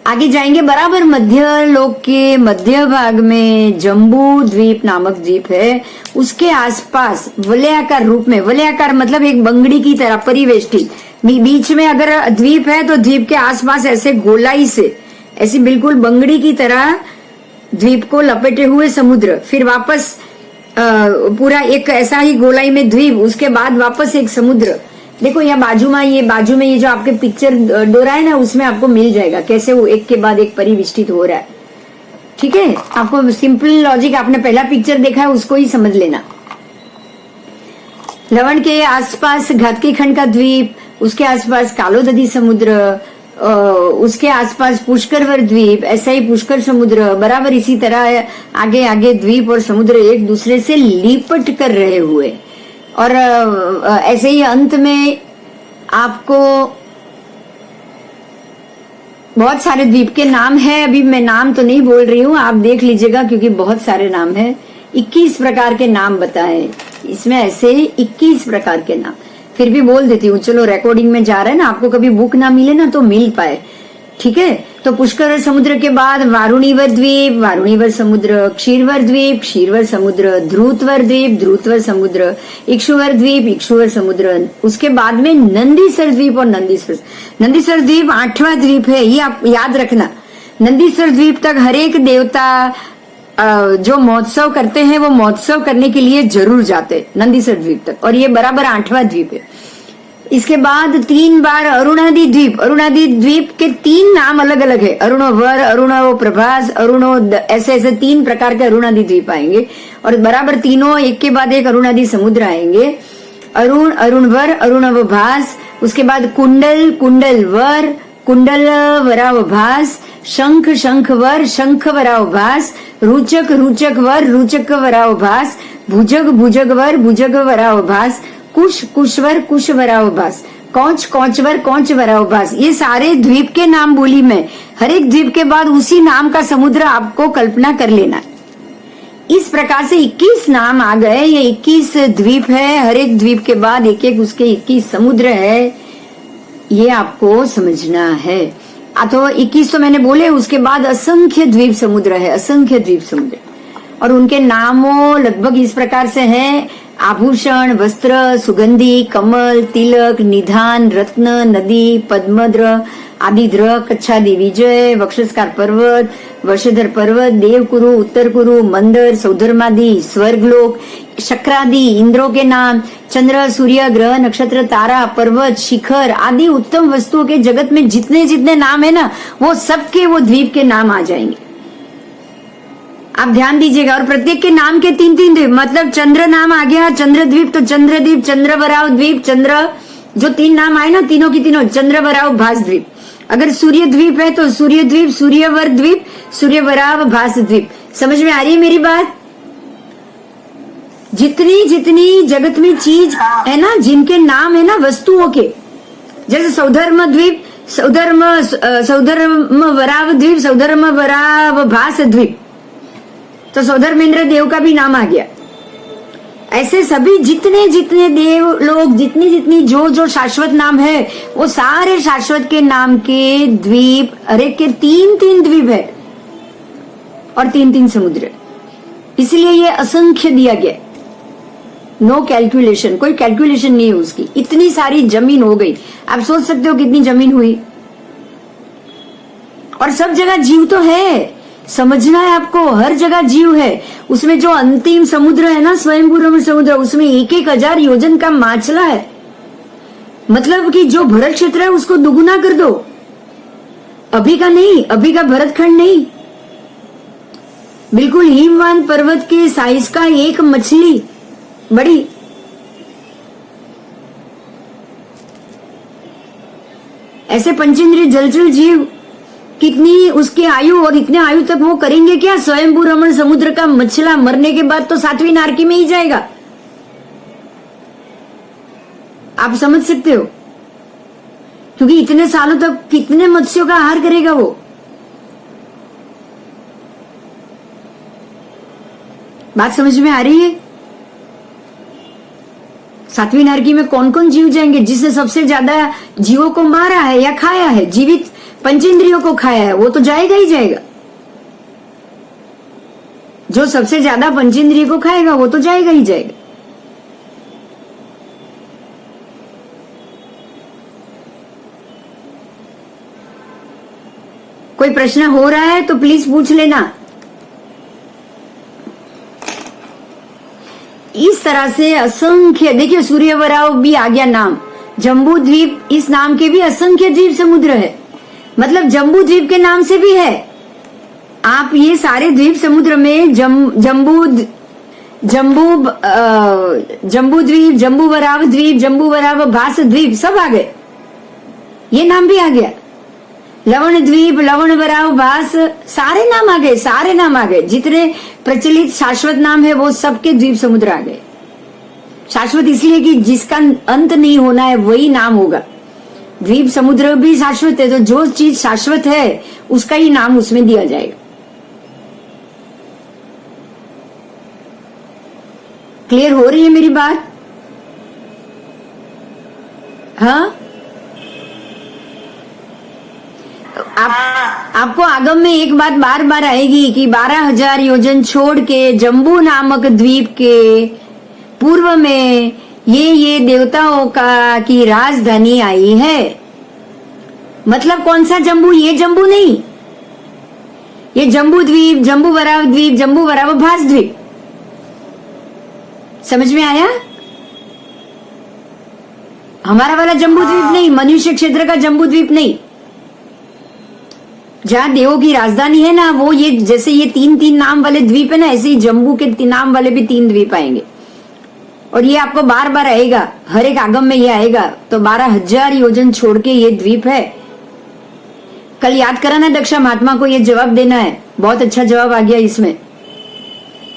आगे जाएंगे। बराबर मध्य लोक के मध्य भाग में जम्बू द्वीप नामक द्वीप है। उसके आसपास वलयाकार रूप में, वलयाकार मतलब एक बंगड़ी की तरह परिवेष्टित, बीच में अगर द्वीप है तो द्वीप के आसपास ऐसे गोलाई से, ऐसी बिल्कुल बंगड़ी की तरह द्वीप को लपेटे हुए समुद्र, फिर वापस पूरा एक ऐसा ही गोलाई में द्वीप, उसके बाद वापस एक समुद्र। देखो यहाँ बाजू में ये जो आपके पिक्चर डोरा है ना, उसमें आपको मिल जाएगा कैसे वो एक के बाद एक परिविष्टित हो रहा है। ठीक है, आपको सिंपल लॉजिक, आपने पहला पिक्चर देखा है उसको ही समझ लेना। लवण के आसपास घातकी खंड का द्वीप, उसके आसपास कालोदधी समुद्र, उसके आसपास पुष्करवर द्वीप, ऐसा ही पुष्कर समुद्र, बराबर इसी तरह आगे आगे द्वीप और समुद्र एक दूसरे से लिपट कर रहे हुए। और ऐसे ही अंत में आपको बहुत सारे द्वीप के नाम है, अभी मैं नाम तो नहीं बोल रही हूँ, आप देख लीजिएगा क्योंकि बहुत सारे नाम है। 21 प्रकार के नाम बताए इसमें, ऐसे 21 प्रकार के नाम। फिर भी बोल देती हूँ, चलो रिकॉर्डिंग में जा रहा है ना, आपको कभी बुक ना मिले ना तो मिल पाए, ठीक है। तो पुष्कर समुद्र के बाद वारुणीवर द्वीप, वारुणीवर समुद्र, क्षीरवर द्वीप, क्षीरवर समुद्र, ध्रुतवर द्वीप, ध्रुतवर समुद्र, इक्षुवर द्वीप, इक्षुवर समुद्र। उसके बाद में नंदीसर द्वीप और नंदीसर द्वीप 8वां द्वीप है, ये आप याद रखना। नंदीसर द्वीप तक हर एक देवता जो महोत्सव करते हैं वो महोत्सव करने के लिए जरूर जाते नंदीसर द्वीप तक, और ये बराबर 8वां द्वीप है। इसके बाद 3 बार अरुणादि द्वीप, अरुणादि द्वीप के 3 नाम अलग अलग है, अरुणवर, अरुणव प्रभास, ऐसे 3 प्रकार के अरुणादि द्वीप आएंगे, और बराबर तीनों एक के बाद एक अरुणादि समुद्र आएंगे। अरुण, अरुणवर, अरुणवभास, उसके बाद कुंडल, कुंडलवर, कुंडल वरावभास, शंख, शंखवर, शंखवरावभास, रुचक, रुचकवर, रुचकवरावभास, भुजग, भुजगवर, भुजगवरावभास, कुश, कुशवर, कुशवरावभास, कौच, कौचवर, कौचवरावभास। ये सारे द्वीप के नाम बोली मैं। हर एक द्वीप के बाद उसी नाम का समुद्र आपको कल्पना कर लेना। इस प्रकार से 21 नाम आ गए। ये 21 द्वीप है, हर एक द्वीप के बाद एक एक उसके 21 समुद्र है, ये आपको समझना है। तो 21 तो मैंने बोले, उसके बाद असंख्य द्वीप समुद्र है, असंख्य द्वीप समुद्र, और उनके नामों लगभग इस प्रकार से हैं: आभूषण, वस्त्र, सुगंधि, कमल, तिलक, निधान, रत्न, नदी, पद्मद्र, आदिद्र, कच्छादि, विजय, वक्षस्कार पर्वत, वर्षधर पर्वत, देवकुरु, उत्तर कुरु, मंदर, सौधर्मादि, स्वर्गलोक, शक्रादि, इंद्रों के नाम, चंद्र, सूर्य, ग्रह, नक्षत्र, तारा, पर्वत, शिखर आदि उत्तम वस्तुओं के जगत में जितने जितने नाम है ना, वो सबके वो द्वीप के नाम आ जाएंगे। आप ध्यान दीजिएगा। और प्रत्येक के नाम के 3-3 द्वीप, मतलब चंद्र नाम आ गया, चंद्र द्वीप, तो चंद्र द्वीप, चंद्रवराव द्वीप, चंद्र जो 3 नाम आए ना, तीनों की तीनों चंद्रवराव भास द्वीप। अगर सूर्य द्वीप है तो सूर्य द्वीप, सूर्यवर द्वीप, सूर्यवराव भास द्वीप। समझ में आ रही है मेरी बात? जितनी जितनी जगत में चीज है ना, जिनके नाम है ना वस्तुओं के, जैसे सौधर्म द्वीप, सौधर्म वराव द्वीप, सौधर्म वराव भास द्वीप, तो सौधर्मेंद्र देव का भी नाम आ गया। ऐसे सभी जितने जितने देव लोग, जितनी जितनी जो जो शाश्वत नाम है, वो सारे शाश्वत के नाम के द्वीप, अरे के 3-3 द्वीप है और 3-3 समुद्र, इसलिए ये असंख्य दिया गया। नो कैलकुलेशन, कोई कैलकुलेशन नहीं है उसकी। इतनी सारी जमीन हो गई, आप सोच सकते हो कितनी जमीन हुई। और सब जगह जीव तो है, समझना है आपको, हर जगह जीव है। उसमें जो अंतिम समुद्र है ना, स्वयंभू रमण समुद्र, उसमें 1,000 योजन का माछला है। मतलब कि जो भरत क्षेत्र है उसको दुगुना कर दो। अभी का नहीं, अभी का भरतखंड नहीं, बिल्कुल हिमवान पर्वत के साइज का एक मछली बड़ी। ऐसे पंचेंद्रिय जलचर जीव कितनी उसकी आयु, और इतने आयु तक वो करेंगे क्या? स्वयंभू रमण समुद्र का मछला मरने के बाद तो 7वीं नारकी में ही जाएगा। आप समझ सकते हो, क्योंकि इतने सालों तक कितने मत्स्यों का आहार करेगा वो। बात समझ में आ रही है? 7वीं नारकी में कौन कौन जीव जाएंगे? जिसने सबसे ज्यादा जीवों को मारा है या खाया है, जीवित पंचेंद्रियों को खाया है, वो तो जाएगा ही जाएगा। जो सबसे ज्यादा पंचेंद्रिय को खाएगा वो तो जाएगा ही जाएगा। कोई प्रश्न हो रहा है तो प्लीज पूछ लेना। इस तरह से असंख्य, देखिए सूर्यवराव भी आ गया नाम, जम्बू द्वीप, इस नाम के भी असंख्य द्वीप समुद्र है, मतलब जम्बू द्वीप के नाम से भी है। आप ये सारे द्वीप समुद्र में जम्बू द्वीप, जम्बूवराव द्वीप, जम्बूवराव भास द्वीप सब आ गए, ये नाम भी आ गया। लवण द्वीप, लवणवराव भास, सारे नाम आ गए, सारे नाम आ गए। जितने प्रचलित शाश्वत नाम है वो सबके द्वीप समुद्र आ गए। शाश्वत इसलिए कि जिसका अंत नहीं होना है वही नाम होगा। द्वीप समुद्र भी शाश्वत है, तो जो चीज शाश्वत है उसका ही नाम उसमें दिया जाएगा। क्लियर हो रही है मेरी बात? हाँ, आपको आगम में एक बात बार बार आएगी कि 12,000 योजन छोड़ के जम्बू नामक द्वीप के पूर्व में ये देवताओं का की राजधानी आई है। मतलब कौन सा जम्बू? ये जम्बू नहीं, ये जम्बू द्वीप, जम्बू वराव द्वीप, जम्बू वराव भास द्वीप। समझ में आया? हमारा वाला जम्बू द्वीप नहीं, मनुष्य क्षेत्र का जम्बू द्वीप नहीं। जहाँ देवों की राजधानी है ना, वो ये जैसे ये 3-3 नाम वाले द्वीप है ना, ऐसे ही जम्बू के नाम वाले भी 3 द्वीप आएंगे। और ये आपको बार बार आएगा, हर एक आगम में ये आएगा। तो 12,000 योजन छोड़ के ये द्वीप है। कल याद कराना दक्षा महात्मा को, ये जवाब देना है। बहुत अच्छा जवाब आ गया इसमें,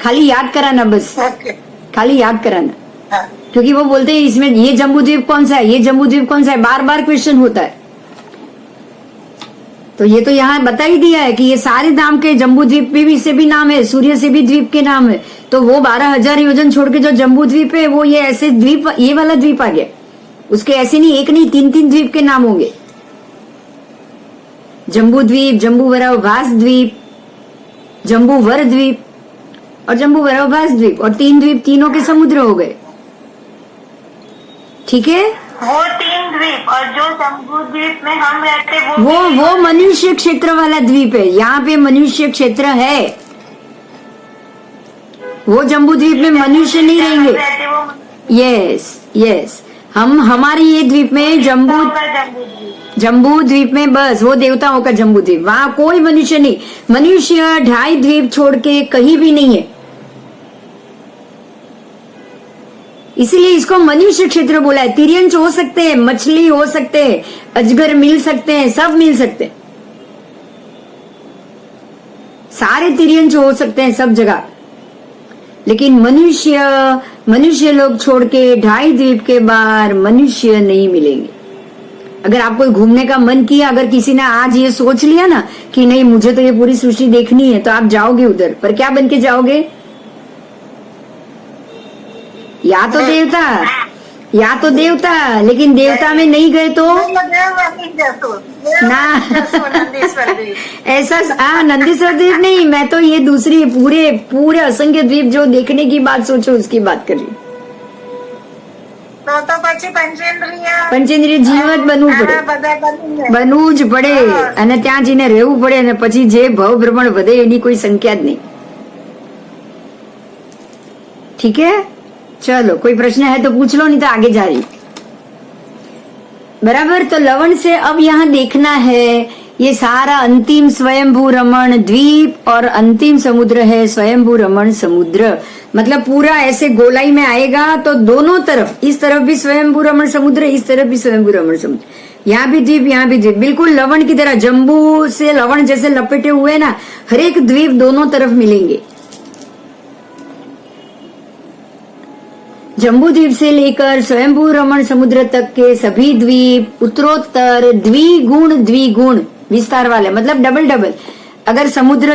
खाली याद कराना बस, खाली याद कराना। क्योंकि वो बोलते हैं इसमें ये जम्बू द्वीप कौन सा है, ये जम्बू द्वीप कौन सा है, बार बार क्वेश्चन होता है। तो ये तो यहाँ बता ही दिया है कि ये सारे नाम के जम्बू द्वीप भी से भी नाम है, सूर्य से भी द्वीप के नाम है। तो वो 12,000 योजन छोड़ के जो जम्बू द्वीप है, वो ये ऐसे द्वीप, ये वाला द्वीप आ गया। उसके ऐसे नहीं, एक नहीं, 3-3 द्वीप के नाम होंगे। जम्बू द्वीप, जम्बू वराव भास द्वीप, जम्बू वर द्वीप और जम्बू वराव भास द्वीप, और 3 द्वीप, तीनों के समुद्र हो गए। ठीक है, वो 3 द्वीप, और जो जम्बू द्वीप में हम रहते वो मनुष्य क्षेत्र वाला द्वीप है। यहाँ पे मनुष्य क्षेत्र है। वो जम्बू द्वीप में मनुष्य नहीं रहेंगे। यस, हम हमारे ये द्वीप में जम्बू द्वीप में बस वो देवताओं का जम्बू द्वीप, वहाँ कोई मनुष्य नहीं। मनुष्य 2.5 द्वीप छोड़ के कहीं भी नहीं है, इसीलिए इसको मनुष्य क्षेत्र बोला है। तिर्यंच हो सकते हैं, मछली हो सकते हैं, अजगर मिल सकते हैं, सब मिल सकते हैं, सारे तिर्यंच हो सकते हैं सब जगह। लेकिन मनुष्य लोग छोड़ के 2.5 द्वीप के बाहर मनुष्य नहीं मिलेंगे। अगर आपको घूमने का मन किया, अगर किसी ने आज ये सोच लिया ना कि नहीं मुझे तो ये पूरी सृष्टि देखनी है, तो आप जाओगे उधर, पर क्या बन के जाओगे? या तो देवता, लेकिन देवता में नहीं गए तो ना ऐसा। नंदीश्वर द्वीप नहीं, मैं तो ये दूसरी पूरे असंख्य द्वीप जो देखने की बात सोचो उसकी बात कर रही। तो પછી પંચેન્દ્રિય જીવત બનવું જ પડે અને ત્યાં જઈને રહેવું પડે, અને પછી જે ભવ ભ્રમણ વધે એની કોઈ સંખ્યા જ नहीं। ठीक है, चलो कोई प्रश्न है तो पूछ लो, नहीं तो आगे जा रही। बराबर, तो लवण से अब यहाँ देखना है ये सारा अंतिम स्वयंभू रमण द्वीप और अंतिम समुद्र है स्वयंभू रमण समुद्र। मतलब पूरा ऐसे गोलाई में आएगा तो दोनों तरफ, इस तरफ भी स्वयंभू रमण समुद्र, इस तरफ भी स्वयंभू रमण समुद्र, यहाँ भी द्वीप, यहाँ भी द्वीप, बिल्कुल लवण की तरह जम्बू से लवण जैसे लपेटे हुए ना, हर एक द्वीप दोनों तरफ मिलेंगे। जम्बू द्वीप से लेकर स्वयंभू रमण समुद्र तक के सभी द्वीप उत्तरोत्तर द्विगुण विस्तार वाले, मतलब डबल। अगर समुद्र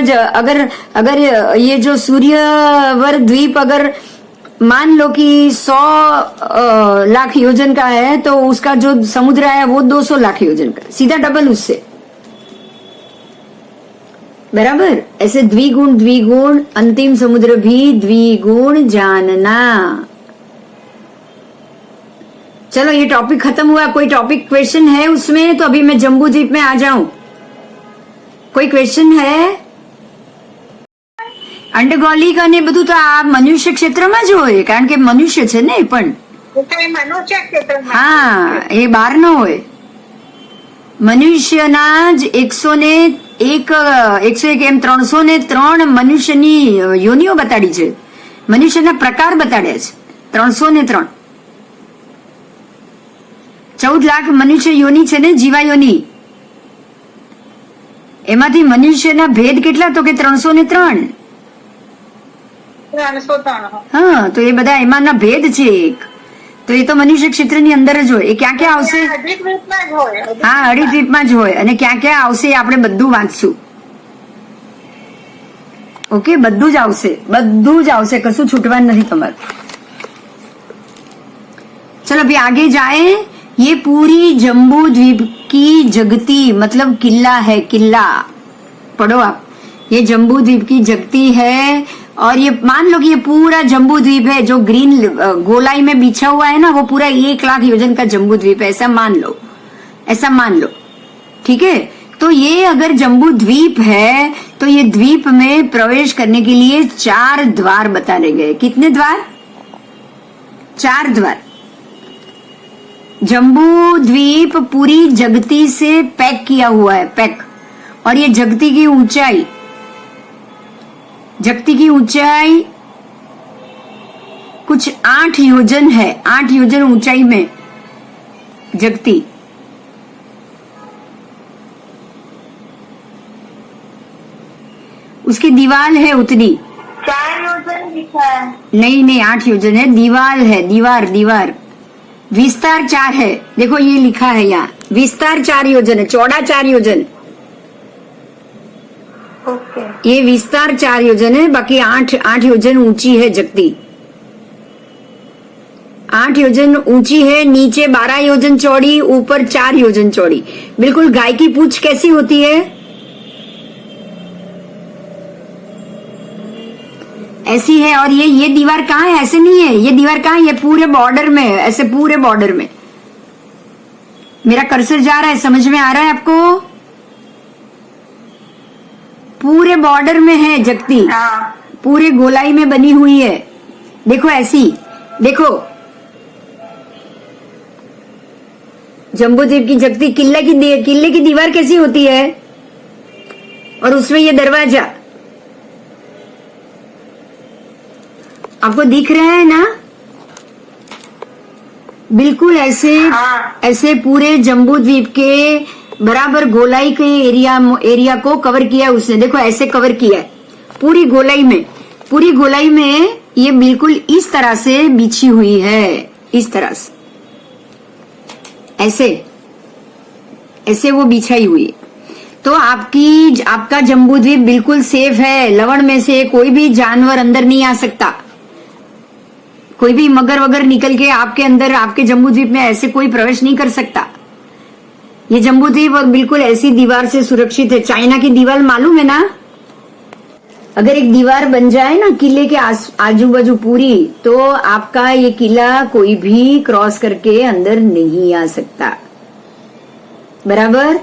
अगर ये जो सूर्यवर द्वीप अगर मान लो कि 100 लाख योजन का है, तो उसका जो समुद्र है वो 200 लाख योजन का, सीधा डबल उससे। बराबर, ऐसे द्विगुण अंतिम समुद्र भी द्विगुण जानना। चलो ये टॉपिक खत्म हुआ। कोई टॉपिक क्वेश्चन है उसमें? तो अभी मैं जम्बू द्वीप में आ जाऊं। कोई क्वेश्चन है? અંડગોલિકા ને બધું તો આ મનુષ્ય ક્ષેત્રમાં જ હોય, કારણ કે મનુષ્ય છે ને, પણ મનુષ્ય ક્ષેત્રમાં, હા એ બહાર ન હોય। મનુષ્યના જ 101 એમ 303 મનુષ્યની યોનિઓ બતાડી છે, મનુષ્યના પ્રકાર બતાડ્યા છે 303। 14 લાખ મનુષ્ય યોની છે ને, જીવા યોની, એમાંથી મનુષ્યના ભેદ કેટલા? તો કે 303। હા, તો એ બધા એમાંના ભેદ છે। તો એ તો મનુષ્ય ક્ષેત્રની અંદર જ હોય. એ ક્યાં ક્યાં આવશે? અધિક દ્વીપમાં જ હોય. હા, અઢી દ્વીપમાં જ હોય. અને ક્યાં ક્યાં આવશે એ આપણે બધું વાંચશું. ओके, બધું જ આવશે, બધું જ આવશે, કશું છૂટવાનું નથી તમારે. चलो अभी आगे जाए. ये पूरी जम्बू द्वीप की जगती मतलब किला है. किला पढ़ो आप. ये जम्बू द्वीप की जगती है. और ये मान लो कि ये पूरा जम्बू द्वीप है जो ग्रीन गोलाई में बिछा हुआ है ना, वो पूरा 1,00,000 योजन का जम्बू द्वीप है. ऐसा मान लो, ऐसा मान लो. ठीक है. तो ये अगर जम्बू द्वीप है तो ये द्वीप में प्रवेश करने के लिए 4 द्वार बताने गए. कितने द्वार? 4 द्वार. जम्बू द्वीप पूरी जगती से पैक किया हुआ है, पैक. और ये जगती की ऊंचाई, जगती की ऊंचाई कुछ 8 योजन है. 8 योजन ऊंचाई में जगती. उसकी दीवार है उतनी. 4 योजन लिखा है. नहीं नहीं, 8 योजन है. दीवार है, दीवार दीवार. विस्तार 4 है. देखो ये लिखा है यहाँ, विस्तार 4 योजन है, चौड़ा 4 योजन. ओके. ये विस्तार 4 योजन है, बाकी 8 योजन ऊंची है जगती. 8 योजन ऊंची है, नीचे 12 योजन चौड़ी, ऊपर 4 योजन चौड़ी. बिल्कुल गाय की पूंछ कैसी होती है ऐसी है. और ये दीवार कहाँ है? ऐसे नहीं है. ये दीवार कहाँ है? ये पूरे बॉर्डर में है, ऐसे पूरे बॉर्डर में. मेरा कर्सर जा रहा है, समझ में आ रहा है आपको? पूरे बॉर्डर में है जगती. हाँ. पूरे गोलाई में बनी हुई है. देखो ऐसी, देखो जम्बूद्वीप की जगती. किले की दीवार कैसी होती है? और उसमें ये दरवाजा आपको दिख रहा है ना? बिल्कुल ऐसे. हाँ. ऐसे पूरे जम्बू द्वीप के बराबर गोलाई के एरिया को कवर किया है उसने. देखो ऐसे कवर किया है पूरी गोलाई में. पूरी गोलाई में ये बिल्कुल इस तरह से बिछी हुई है, इस तरह से ऐसे ऐसे वो बिछाई हुई है. तो आपका जम्बू द्वीप बिल्कुल सेफ है. लवण में से कोई भी जानवर अंदर नहीं आ सकता. कोई भी मगर वगर निकल के आपके अंदर, आपके जम्बू द्वीप में ऐसे कोई प्रवेश नहीं कर सकता. ये जम्बू द्वीप और बिल्कुल ऐसी दीवार से सुरक्षित है. चाइना की दीवार मालूम है ना? अगर एक दीवार बन जाए ना किले के आजू बाजू पूरी, तो आपका ये किला कोई भी क्रॉस करके अंदर नहीं आ सकता. बराबर?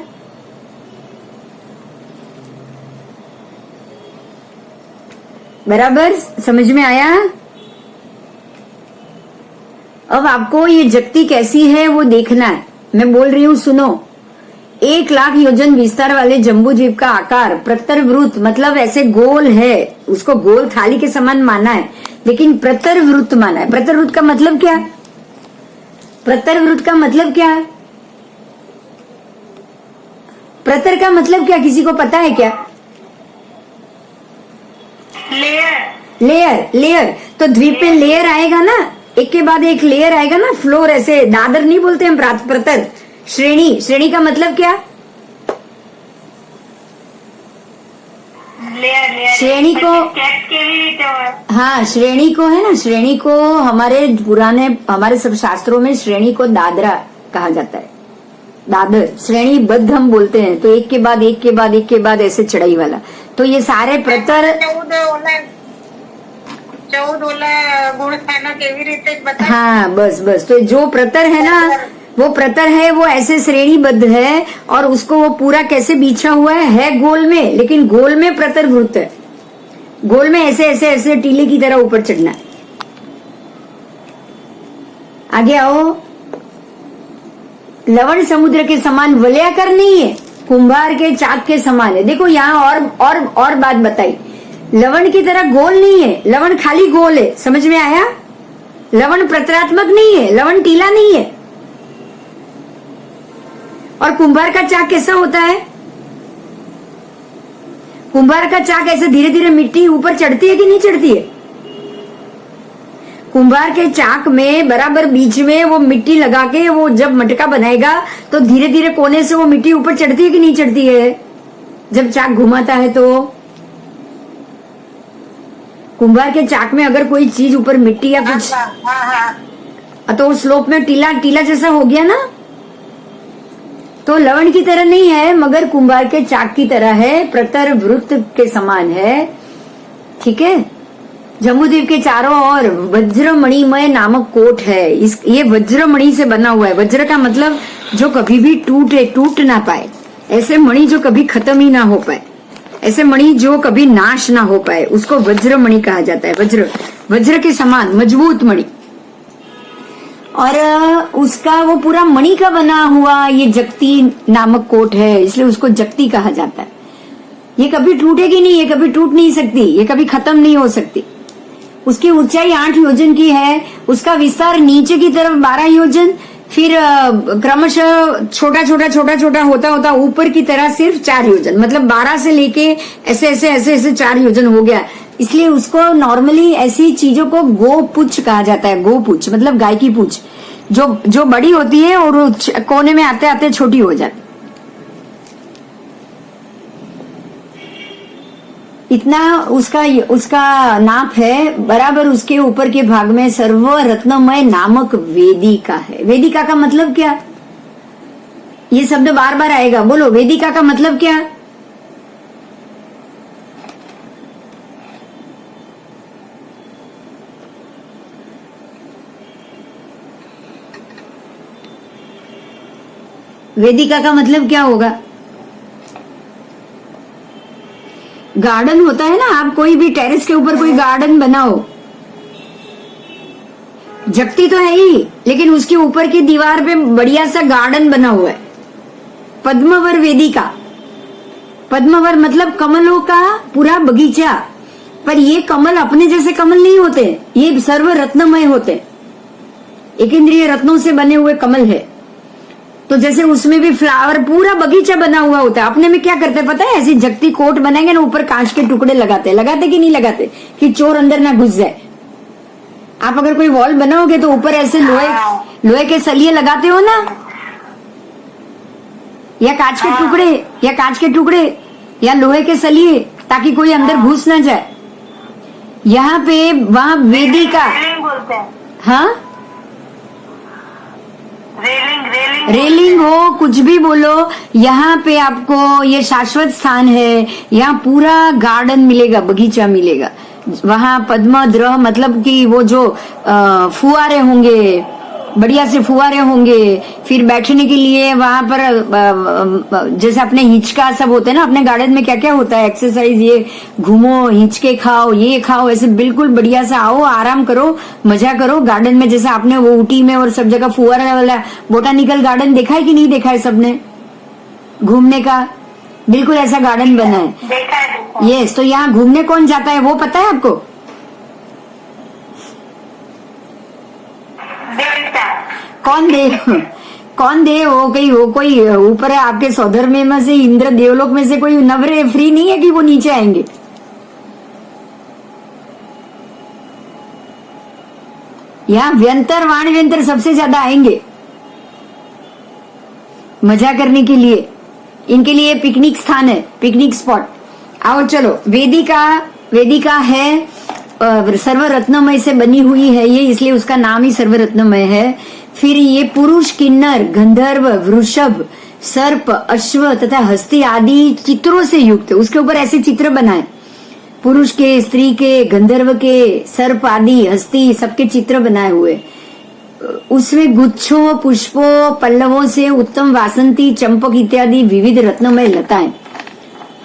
बराबर समझ में आया? अब आपको ये जगती कैसी है वो देखना है. मैं बोल रही हूँ, सुनो. 1,00,000 योजन विस्तार वाले जम्बू द्वीप का आकार प्रतरवृत्त मतलब ऐसे गोल है. उसको गोल थाली के समान माना है, लेकिन प्रतरवृत्त माना है. प्रतरवृत्त का मतलब क्या? प्रतरवृत्त का मतलब क्या? प्रतर का मतलब क्या? किसी को पता है क्या? लेयर. लेयर. लेयर. तो द्वीप पे लेयर आएगा ना, एक के बाद एक लेयर आएगा ना. फ्लोर ऐसे, दादर नहीं बोलते हम, प्रतर. श्रेणी. श्रेणी का मतलब क्या? लेयर. श्रेणी को, हाँ श्रेणी को है ना, श्रेणी को हमारे सब शास्त्रों में श्रेणी को दादरा कहा जाता है. दादर श्रेणीबद्ध हम बोलते हैं. तो एक के बाद एक के बाद एक के बाद ऐसे चढ़ाई वाला. तो ये सारे प्रतर 14 गुण खाना केवी रीते बता. हाँ बस. तो जो प्रतर है ना, वो प्रतर है, वो ऐसे श्रेणीबद्ध है. और उसको वो पूरा कैसे बिछा हुआ है गोल में, लेकिन गोल में प्रतर वृत्त है. गोल में ऐसे ऐसे ऐसे टीले की तरह ऊपर चढ़ना है. आगे आओ. लवण समुद्र के समान वलयाकार नहीं है, कुंभार के चाक के समान है. देखो यहाँ और बात बताई. लवण की तरह गोल नहीं है, लवण खाली गोल है. समझ में आया? लवण प्रतरात्मक नहीं है, लवण टीला नहीं है. और कुंभार का चाक कैसा होता है? कुंभार का चाक ऐसे धीरे धीरे मिट्टी ऊपर चढ़ती है कि नहीं चढ़ती है? कुंभार के चाक में बराबर बीच में वो मिट्टी लगा के वो जब मटका बनाएगा तो धीरे धीरे कोने से वो मिट्टी ऊपर चढ़ती है कि नहीं चढ़ती है जब चाक घुमाता है तो। कुंभार के चाक में अगर कोई चीज ऊपर मिट्टी या कुछ तो वो स्लोप में टीला टीला जैसा हो गया ना, तो लवण की तरह नहीं है मगर कुंभार के चाक की तरह है, प्रतर वृत्त के समान है। ठीक है। जम्बूद्वीप के चारों ओर वज्रमणिमय नामक कोट है। ये वज्रमणि से बना हुआ है। वज्र का मतलब जो कभी भी टूट ना पाए, ऐसे मणि जो कभी खत्म ही ना हो पाए, ऐसे मणि जो कभी नाश ना हो पाए, उसको वज्रमणि कहा जाता है। वज्र के समान मजबूत मणि। और उसका वो पूरा मणि का बना हुआ ये जगती नामक कोट है, इसलिए उसको जगती कहा जाता है। ये कभी टूटेगी नहीं, ये कभी टूट नहीं सकती, ये कभी खत्म नहीं हो सकती। उसकी ऊंचाई 8 योजन की है, उसका विस्तार नीचे की तरफ 12 योजन, फिर क्रमशः छोटा होता ऊपर की तरह सिर्फ 4 योजन, मतलब 12 से लेके ऐसे 4 योजन हो गया। इसलिए उसको नॉर्मली ऐसी चीजों को गोपुच्छ कहा जाता है। गोपुच्छ मतलब गाय की पूछ, जो बड़ी होती है और कोने में आते आते छोटी हो जाती। इतना उसका नाप है। बराबर उसके ऊपर के भाग में सर्व रत्नमय नामक वेदिका है। वेदिका का मतलब क्या? ये शब्द बार बार आएगा, बोलो वेदिका का मतलब क्या? वेदिका का मतलब क्या होगा? गार्डन होता है ना, आप कोई भी टेरेस के ऊपर कोई गार्डन बनाओ, जगती तो है ही लेकिन उसके ऊपर की दीवार पे बढ़िया सा गार्डन बना हुआ है। पद्मवर वेदिका। पद्मवर मतलब कमलों का पूरा बगीचा। पर ये कमल अपने जैसे कमल नहीं होते, ये सर्व रत्नमय होते, एक इंद्रिय रत्नों से बने हुए कमल है। तो जैसे उसमें भी फ्लावर पूरा बगीचा बना हुआ होता है। अपने में क्या करते पता है? ऐसी जगती कोट बनाएंगे ना, ऊपर कांच के टुकड़े लगाते कि नहीं लगाते, कि चोर अंदर ना घुस जाए। आप अगर कोई वॉल बनाओगे तो ऊपर ऐसे लोहे के सलिए लगाते हो ना, या कांच के टुकड़े या लोहे के सलिए, ताकि कोई अंदर घुस ना जाए। यहाँ पे वहाँ वेदिका, हाँ रेलिंग हो, कुछ भी बोलो, यहाँ पे आपको ये शाश्वत स्थान है। यहाँ पूरा गार्डन मिलेगा, बगीचा मिलेगा। वहाँ पद्मद्रह मतलब कि वो जो फुवारे होंगे, बढ़िया से फुवारे होंगे। फिर बैठने के लिए वहां पर जैसे अपने हिंचका सब होते हैं ना, अपने गार्डन में क्या क्या होता है, एक्सरसाइज, ये घूमो, हिंचके खाओ, ये खाओ, ऐसे बिल्कुल बढ़िया सा आओ, आराम करो, मजा करो गार्डन में। जैसे आपने वो ऊटी में और सब जगह फुवारा वाला बोटानिकल गार्डन देखा है कि नहीं देखा है सबने, घूमने का बिल्कुल ऐसा गार्डन बना है। यस, तो यहाँ घूमने कौन जाता है वो पता है आपको? कौन दे वो कोई ऊपर है आपके सौधर में से, इंद्र देवलोक में से कोई नवरे फ्री नहीं है कि वो नीचे आएंगे। यहाँ व्यंतर वाण व्यंतर सबसे ज्यादा आएंगे मजा करने के लिए। इनके लिए पिकनिक स्थान है, पिकनिक स्पॉट। आओ चलो, वेदिका है, सर्वरत्नमय से बनी हुई है ये, इसलिए उसका नाम ही सर्वरत्नमय है। फिर ये पुरुष, किन्नर, गंधर्व, वृषभ, सर्प, अश्व तथा हस्ती आदि चित्रों से युक्त है। उसके ऊपर ऐसे चित्र बनाए, पुरुष के, स्त्री के, गंधर्व के, सर्प आदि, हस्ती, सबके चित्र बनाए हुए। उसमें गुच्छों, पुष्पों, पल्लवों से उत्तम वासंती, चंपक इत्यादि विविध रत्नमय लताएं।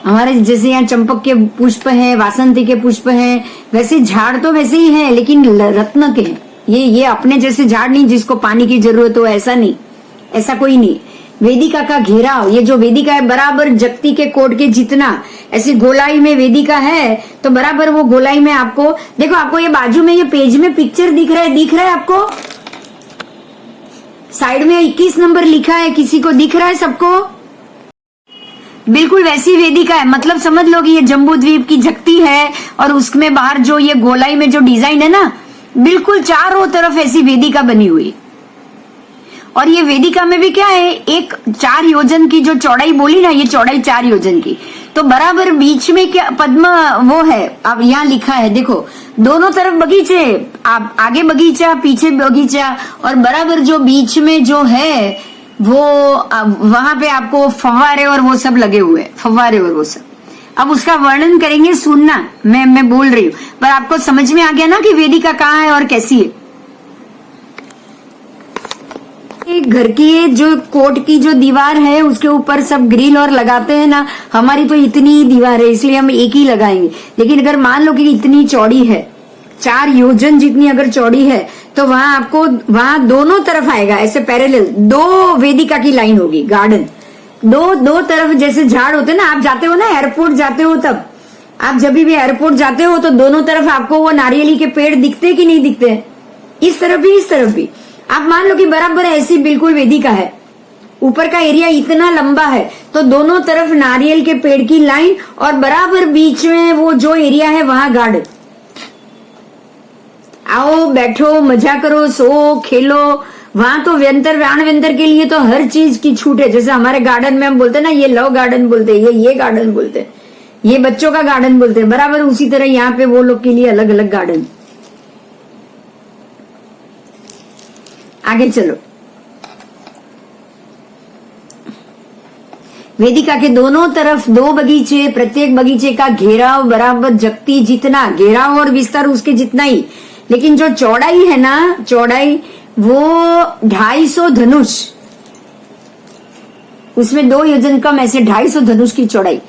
हमारे जैसे यहाँ चंपक के पुष्प हैं, वासंती के पुष्प हैं, वैसे झाड़ तो वैसे ही हैं लेकिन रत्न के हैं। ये अपने जैसे झाड़ नहीं जिसको पानी की जरूरत हो, ऐसा नहीं, ऐसा कोई नहीं। वेदिका का घेराव, ये जो वेदिका है बराबर जगती के कोट के जितना, ऐसी गोलाई में वेदिका है तो बराबर वो गोलाई में आपको देखो, आपको ये बाजू में ये पेज में पिक्चर दिख रहा है आपको, साइड में 21 नंबर लिखा है, किसी को दिख रहा है सबको? बिल्कुल वैसी वेदिका है। मतलब समझ लो कि ये जम्बू द्वीप की जगती है और उसमें बाहर जो ये गोलाई में जो डिजाइन है ना, बिल्कुल चारों तरफ ऐसी वेदिका बनी हुई। और ये वेदिका में भी क्या है, एक 4 योजन की जो चौड़ाई बोली ना, ये चौड़ाई 4 योजन की, तो बराबर बीच में क्या पद्म वो है, अब यहाँ लिखा है देखो, दोनों तरफ बगीचे, आप आगे बगीचा पीछे बगीचा, और बराबर जो बीच में जो है वो वहां पे आपको फव्वारे और वो सब लगे हुए, फव्वारे और वो सब। अब उसका वर्णन करेंगे, सुनना, मैं बोल रही हूँ, पर आपको समझ में आ गया ना कि वेदिका कहाँ है और कैसी है। घर की जो कोट की जो दीवार है उसके ऊपर सब ग्रिल और लगाते हैं ना, हमारी तो इतनी दीवार है इसलिए हम एक ही लगाएंगे। लेकिन अगर मान लो कि इतनी चौड़ी है, 4 योजन जितनी अगर चौड़ी है, तो वहां आपको वहां दोनों तरफ आएगा ऐसे पैरेलल 2 वेदिका की लाइन होगी, गार्डन दो तरफ जैसे झाड़ होते हैं ना, आप जाते हो ना एयरपोर्ट जाते हो, तब आप जब भी एयरपोर्ट जाते हो तो दोनों तरफ आपको वो नारियली के पेड़ दिखते कि नहीं दिखते, इस तरफ भी इस तरफ भी। आप मान लो कि बराबर ऐसी बिल्कुल वेदिका है, ऊपर का एरिया इतना लंबा है, तो दोनों तरफ नारियल के पेड़ की लाइन और बराबर बीच में वो जो एरिया है वहां गार्डन। आओ बैठो, मजा करो, सो खेलो, वहां तो व्यंतर के लिए तो हर चीज की छूट है। जैसे हमारे गार्डन में हम बोलते हैं ना, ये लव गार्डन बोलते हैं, ये गार्डन बोलते हैं, ये बच्चों का गार्डन बोलते हैं, बराबर उसी तरह यहाँ पे वो लोग के लिए अलग अलग गार्डन। आगे चलो, वेदिका के दोनों तरफ 2 बगीचे, प्रत्येक बगीचे का घेराव बराबर जगती जितना, घेराव और विस्तार उसके जितना ही, लेकिन जो चौड़ाई है ना, चौड़ाई वो 250 धनुष, उसमें 2 योजन कम, ऐसे 250 धनुष की चौड़ाई।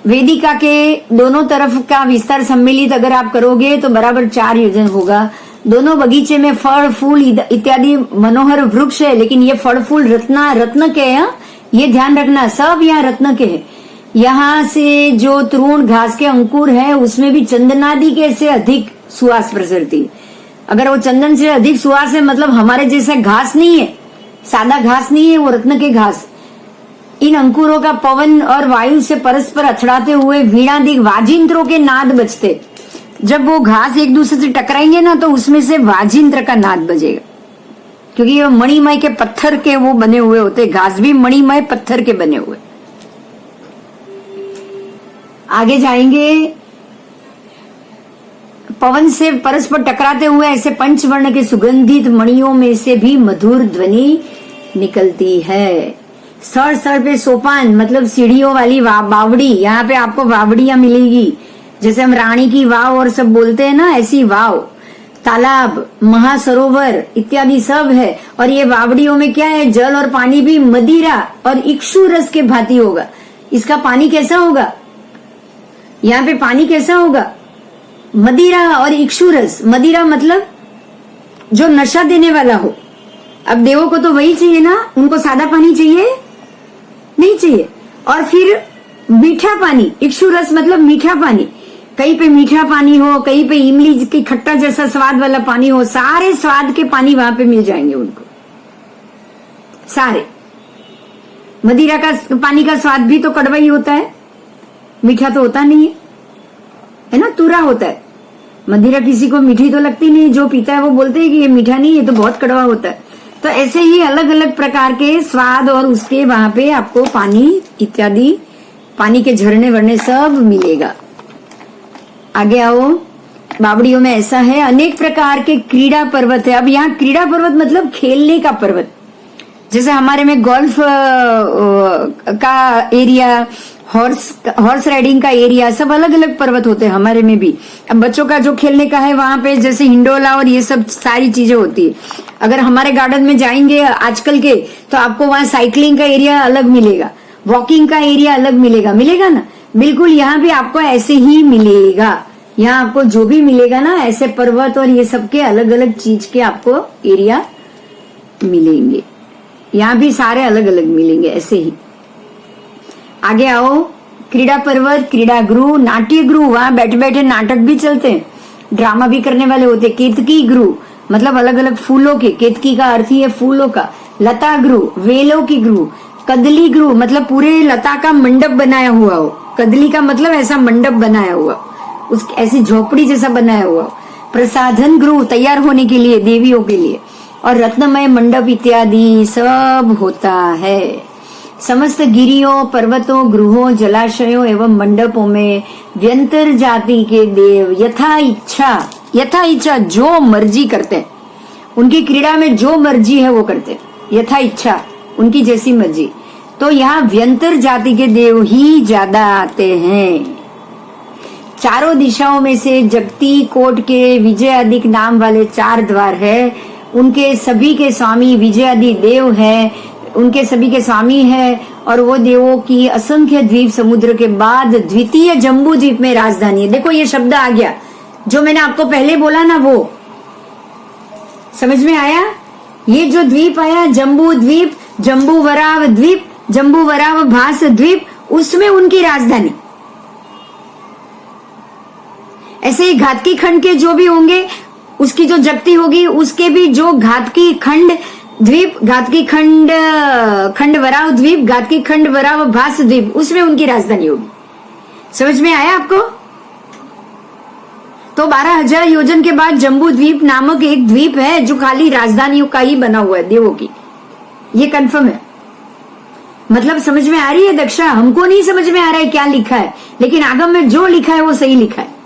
वेदिका के दोनों तरफ का विस्तार सम्मिलित अगर आप करोगे तो बराबर 4 योजन होगा। दोनों बगीचे में फल फूल इत्यादि मनोहर वृक्ष है, लेकिन ये फल फूल रत्न के हैं, ये ध्यान रखना, सब यहाँ रत्न के हैं। यहाँ से जो तृण घास के अंकुर है उसमें भी चंदनादि के से अधिक सुवास प्रसरती है। अगर वो चंदन से अधिक सुवास है मतलब हमारे जैसा घास नहीं है, सादा घास नहीं है, वो रत्न के घास। इन अंकुरों का पवन और वायु से परस्पर अथड़ाते हुए वीणादिक वाजिंत्रों के नाद बजते। जब वो घास एक दूसरे से टकराएंगे ना तो उसमें से वाजिंत्र का नाद बजेगा, क्योंकि ये मणिमय के पत्थर के वो बने हुए होते, घास भी मणिमय पत्थर के बने हुए। आगे जाएंगे, पवन से परस्पर टकराते हुए ऐसे पंचवर्ण के सुगंधित मणियों में से भी मधुर ध्वनि निकलती है। सर पे सोपान मतलब सीढ़ियों वाली बावड़ी, यहाँ पे आपको बावड़ियां मिलेगी, जैसे हम रानी की वाव और सब बोलते हैं ना, ऐसी वाव, तालाब, महासरोवर इत्यादि सब है। और ये बावड़ियों में क्या है, जल और पानी भी मदिरा और इक्षु रस के भांति होगा। इसका पानी कैसा होगा, यहाँ पे पानी कैसा होगा, मदिरा और इक्षु रस। मदिरा मतलब जो नशा देने वाला हो। अब देवों को तो वही चाहिए ना, उनको सादा पानी चाहिए नहीं चाहिए। और फिर मीठा पानी, इक्षु रस मतलब मीठा पानी, कहीं पे मीठा पानी हो, कहीं पे इमली की खट्टा जैसा स्वाद वाला पानी हो, सारे स्वाद के पानी वहां पे मिल जाएंगे उनको, सारे। मदिरा का पानी का स्वाद भी तो कड़वा ही होता है, मीठा तो होता नहीं है ना, तुरा होता है। मदिरा किसी को मीठी तो लगती नहीं, जो पीता है वो बोलते हैं कि ये मीठा नहीं, ये तो बहुत कड़वा होता है। तो ऐसे ही अलग अलग प्रकार के स्वाद और उसके वहां पे आपको पानी इत्यादि, पानी के झरने वरने सब मिलेगा। आगे आओ, बावड़ियों में ऐसा है, अनेक प्रकार के क्रीड़ा पर्वत है। अब यहाँ क्रीड़ा पर्वत मतलब खेलने का पर्वत, जैसे हमारे में गोल्फ का एरिया, हॉर्स राइडिंग का एरिया, सब अलग अलग पर्वत होते हैं हमारे में भी। अब बच्चों का जो खेलने का है वहां पे जैसे हिंडोला और ये सब सारी चीजें होती है। अगर हमारे गार्डन में जाएंगे आजकल के तो आपको वहां साइकिलिंग का एरिया अलग मिलेगा, वॉकिंग का एरिया अलग मिलेगा ना, बिल्कुल यहाँ भी आपको ऐसे ही मिलेगा। यहाँ आपको जो भी मिलेगा ना, ऐसे पर्वत और ये सब के अलग अलग चीज के आपको एरिया मिलेंगे। यहाँ भी सारे अलग अलग मिलेंगे ऐसे ही। आगे आओ, क्रीड़ा पर्वत, क्रीड़ा गृह, नाट्य गृह, वहां बैठे बैठे नाटक भी चलते हैं, ड्रामा भी करने वाले होते हैं। केतकी गृह मतलब अलग अलग फूलों के, केतकी का अर्थ ही है फूलों का। लता गृह, वेलों की गृह। कदली गृह मतलब पूरे लता का मंडप बनाया हुआ हो, कदली का मतलब ऐसा मंडप बनाया हुआ, उस ऐसी झोपड़ी जैसा बनाया हुआ। प्रसाधन गृह तैयार होने के लिए देवियों के लिए, और रत्नमय मंडप इत्यादि सब होता है। समस्त गिरियों, पर्वतों, गृहों, जलाशयों एवं मंडपों में व्यंतर जाति के देव यथा इच्छा जो मर्जी करते हैं, उनकी क्रीड़ा में जो मर्जी है वो करते हैं, यथा इच्छा उनकी जैसी मर्जी। तो यहाँ व्यंतर जाति के देव ही ज्यादा आते हैं। चारों दिशाओं में से जगती कोट के विजयादिक नाम वाले 4 द्वार है, उनके सभी के स्वामी विजयादि देव है, उनके सभी के स्वामी है, और वो देवों की असंख्य द्वीप समुद्र के बाद द्वितीय जम्बू द्वीप में राजधानी है। देखो ये शब्द आ गया जो मैंने आपको पहले बोला ना, वो समझ में आया। ये जो द्वीप आया जम्बू द्वीप, जम्बू वराव द्वीप, जम्बू वराव भास द्वीप, उसमें उनकी राजधानी। ऐसे ही घातकी खंड के जो भी होंगे उसकी जो जगती होगी, उसके भी जो घातकी खंड द्वीप, घातकी खंड वराव द्वीप, घातकी खंड वराव भास द्वीप, उसमें उनकी राजधानी होगी। समझ में आया आपको। तो 12,000 योजन के बाद जम्बू द्वीप नामक एक द्वीप है जो खाली राजधानियों का ही बना हुआ है, देवों की। ये कंफर्म है। मतलब समझ में आ रही है दक्षा। हमको नहीं समझ में आ रहा है क्या लिखा है, लेकिन आगम में जो लिखा है वो सही लिखा है।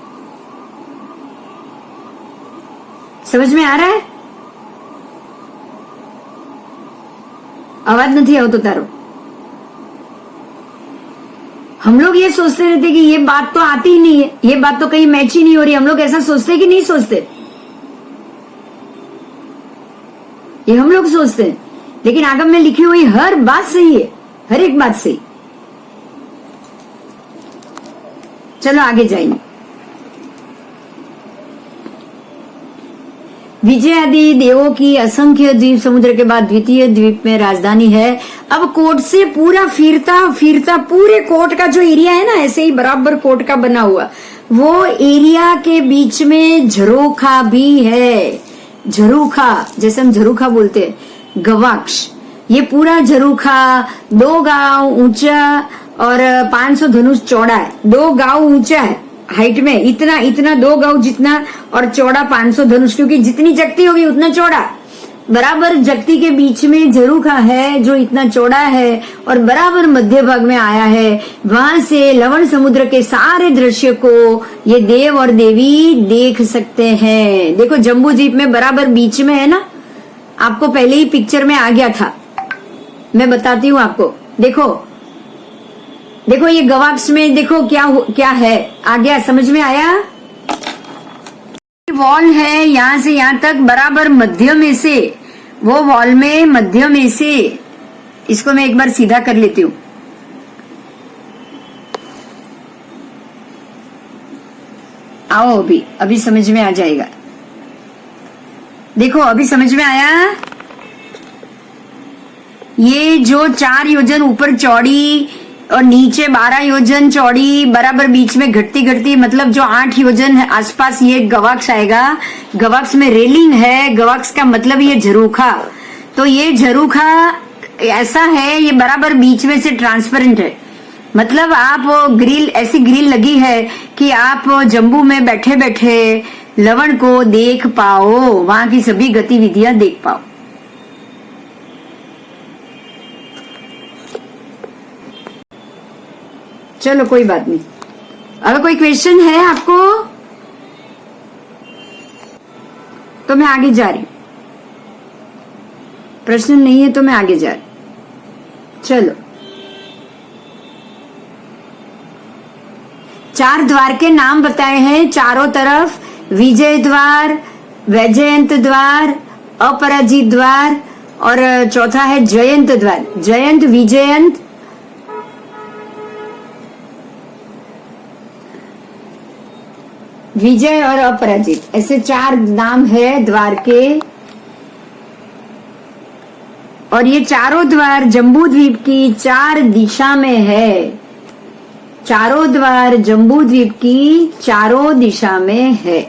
समझ में आ रहा है। आवाज नहीं आओ तो तारो। हम लोग ये सोचते रहते कि ये बात तो आती ही नहीं है, ये बात तो कहीं मैच ही नहीं हो रही। हम लोग ऐसा सोचते कि नहीं सोचते, ये हम लोग सोचते हैं। लेकिन आगम में लिखी हुई हर बात सही है, हर एक बात सही। चलो आगे जाएंगे। विजय आदि देवों की असंख्य द्वीप समुद्र के बाद द्वितीय द्वीप में राजधानी है। अब कोट से पूरा फिरता पूरे कोट का जो एरिया है ना, ऐसे ही बराबर कोट का बना हुआ, वो एरिया के बीच में झरोखा भी है। झरोखा जैसे हम झरोखा बोलते हैं, गवाक्ष। ये पूरा झरोखा 2 गांव ऊंचा और 500 धनुष चौड़ा है। 2 गांव ऊंचा है हाइट में, इतना 2 गांव जितना, और चौड़ा 500 धनुष, क्योंकि जितनी जगती होगी उतना चौड़ा। बराबर जगती के बीच में झरोखा है जो इतना चौड़ा है और बराबर मध्य भाग में आया है। वहां से लवण समुद्र के सारे दृश्य को ये देव और देवी देख सकते हैं। देखो जम्बू द्वीप में बराबर बीच में है ना, आपको पहले ही पिक्चर में आ गया था। मैं बताती हूँ आपको। देखो ये गवाक्ष में देखो क्या है, आ गया, समझ में आया। वॉल है यहां से यहां तक बराबर मध्य में से, वो वॉल में मध्य में से, इसको मैं एक बार सीधा कर लेती हूँ। आओ अभी समझ में आ जाएगा। देखो अभी समझ में आया। ये जो 4 योजन ऊपर चौड़ी और नीचे 12 योजन चौड़ी, बराबर बीच में घटती मतलब जो 8 योजन है आसपास, ये गवाक्ष आएगा। गवाक्ष में रेलिंग है, गवाक्ष का मतलब ये झरोखा। तो ये झरोखा ऐसा है, ये बराबर बीच में से ट्रांसपेरेंट है। मतलब आप ग्रिल, ऐसी ग्रिल लगी है कि आप जम्बू में बैठे बैठे लवण को देख पाओ, वहां की सभी गतिविधियां देख पाओ। चलो कोई बात नहीं। अगर कोई क्वेश्चन है आपको तो मैं आगे जा रही हूं, प्रश्न नहीं है तो मैं आगे जा रही। चलो 4 द्वार के नाम बताए हैं चारों तरफ। विजय द्वार, वैजयंत द्वार, अपराजित द्वार, और चौथा है जयंत द्वार। जयंत, विजयंत, विजय और अपराजित, ऐसे 4 नाम है द्वार के। और ये चारों द्वार जम्बू द्वीप की 4 दिशा में है। चारों द्वार जम्बू द्वीप की चारों दिशा में है।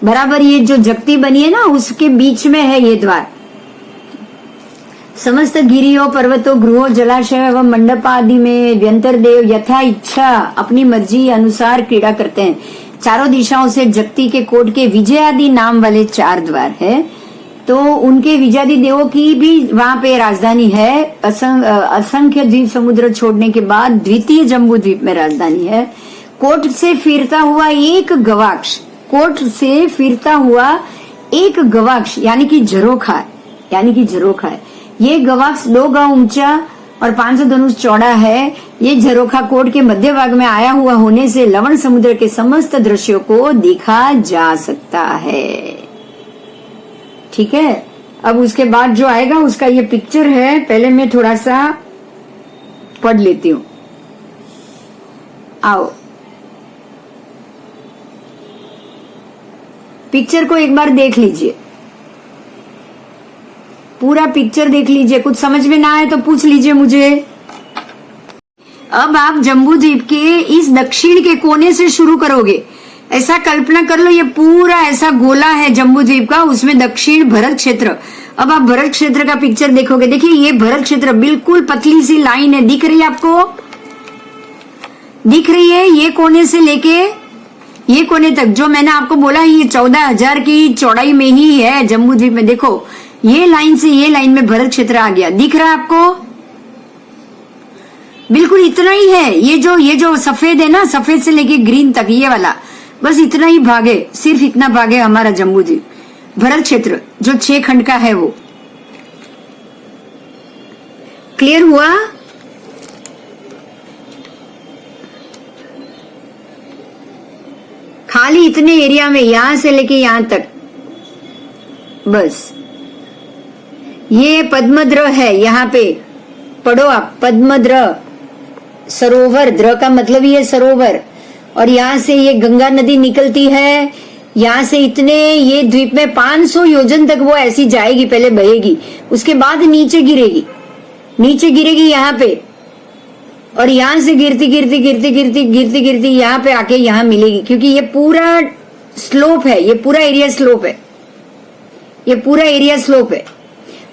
बराबर ये जो जगती बनी है ना, उसके बीच में है ये द्वार। समस्त गिरियों, पर्वतों, गृहों, जलाशय एवं मंडप आदि में व्यंतर देव यथा इच्छा अपनी मर्जी अनुसार क्रीड़ा करते हैं। चारों दिशाओं से जगती के कोट के विजयादि नाम वाले 4 द्वार है। तो उनके विजयादि देवों की भी वहां पे राजधानी है। असंख्य द्वीप समुद्र छोड़ने के बाद द्वितीय जम्बू द्वीप में राजधानी है। कोट से फिरता हुआ एक गवाक्ष, कोट से फिरता हुआ एक गवाक्ष यानी कि झरोखा है। ये गवाक्ष 2 गांव ऊंचा और 500 धनुष चौड़ा है। ये झरोखा कोट के मध्य भाग में आया हुआ होने से लवण समुद्र के समस्त दृश्यों को देखा जा सकता है। ठीक है, अब उसके बाद जो आएगा उसका ये पिक्चर है। पहले मैं थोड़ा सा पढ़ लेती हूं। आओ, पिक्चर को एक बार देख लीजिए, पूरा पिक्चर देख लीजिए। कुछ समझ में ना आए तो पूछ लीजिए मुझे। अब आप जम्बू द्वीप के इस दक्षिण के कोने से शुरू करोगे। ऐसा कल्पना कर लो, ये पूरा ऐसा गोला है जम्बू द्वीप का, उसमें दक्षिण भरत क्षेत्र। अब आप भरत क्षेत्र का पिक्चर देखोगे, देखिए ये भरत क्षेत्र बिल्कुल पतली सी लाइन है, दिख रही है आपको? दिख रही है? ये कोने से लेके ये कोने तक जो मैंने आपको बोला, ये 14,000 की चौड़ाई में ही है जम्बू द्वीप में। देखो ये लाइन से ये लाइन में भरत क्षेत्र आ गया, दिख रहा है आपको? बिल्कुल इतना ही है। ये जो सफेद है ना, सफेद से लेके ग्रीन तक ये वाला, बस इतना ही भाग है, सिर्फ इतना भाग है हमारा जम्बू द्वीप। भरत क्षेत्र जो 6 खंड का है वो। क्लियर हुआ? खाली इतने एरिया में, यहां से लेके यहां तक, बस। ये पद्मद्र है, यहाँ पे पढ़ो आप, पद्मद्र सरोवर, द्र का मतलब ये सरोवर। और यहाँ से ये गंगा नदी निकलती है, यहाँ से इतने ये द्वीप में 500 योजन तक वो ऐसी जाएगी, पहले बहेगी, उसके बाद नीचे गिरेगी यहाँ पे, और यहाँ से गिरती यहाँ पे आके यहाँ मिलेगी, क्योंकि ये पूरा स्लोप है, ये पूरा एरिया स्लोप है।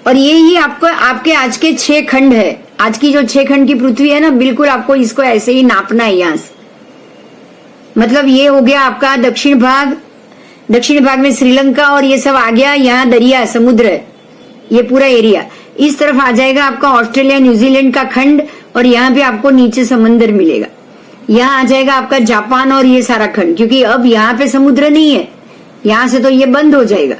और ये ही आपको आपके आज के 6 खंड है। आज की जो 6 खंड की पृथ्वी है ना, बिल्कुल आपको इसको ऐसे ही नापना है यहाँ से। मतलब ये हो गया आपका दक्षिण भाग में श्रीलंका और ये सब आ गया, यहाँ दरिया समुद्र है, ये पूरा एरिया। इस तरफ आ जाएगा आपका ऑस्ट्रेलिया न्यूजीलैंड का खंड, और यहाँ पे आपको नीचे समंदर मिलेगा। यहाँ आ जाएगा आपका जापान और ये सारा खंड, क्योंकि अब यहाँ पे समुद्र नहीं है, यहाँ से तो ये बंद हो जाएगा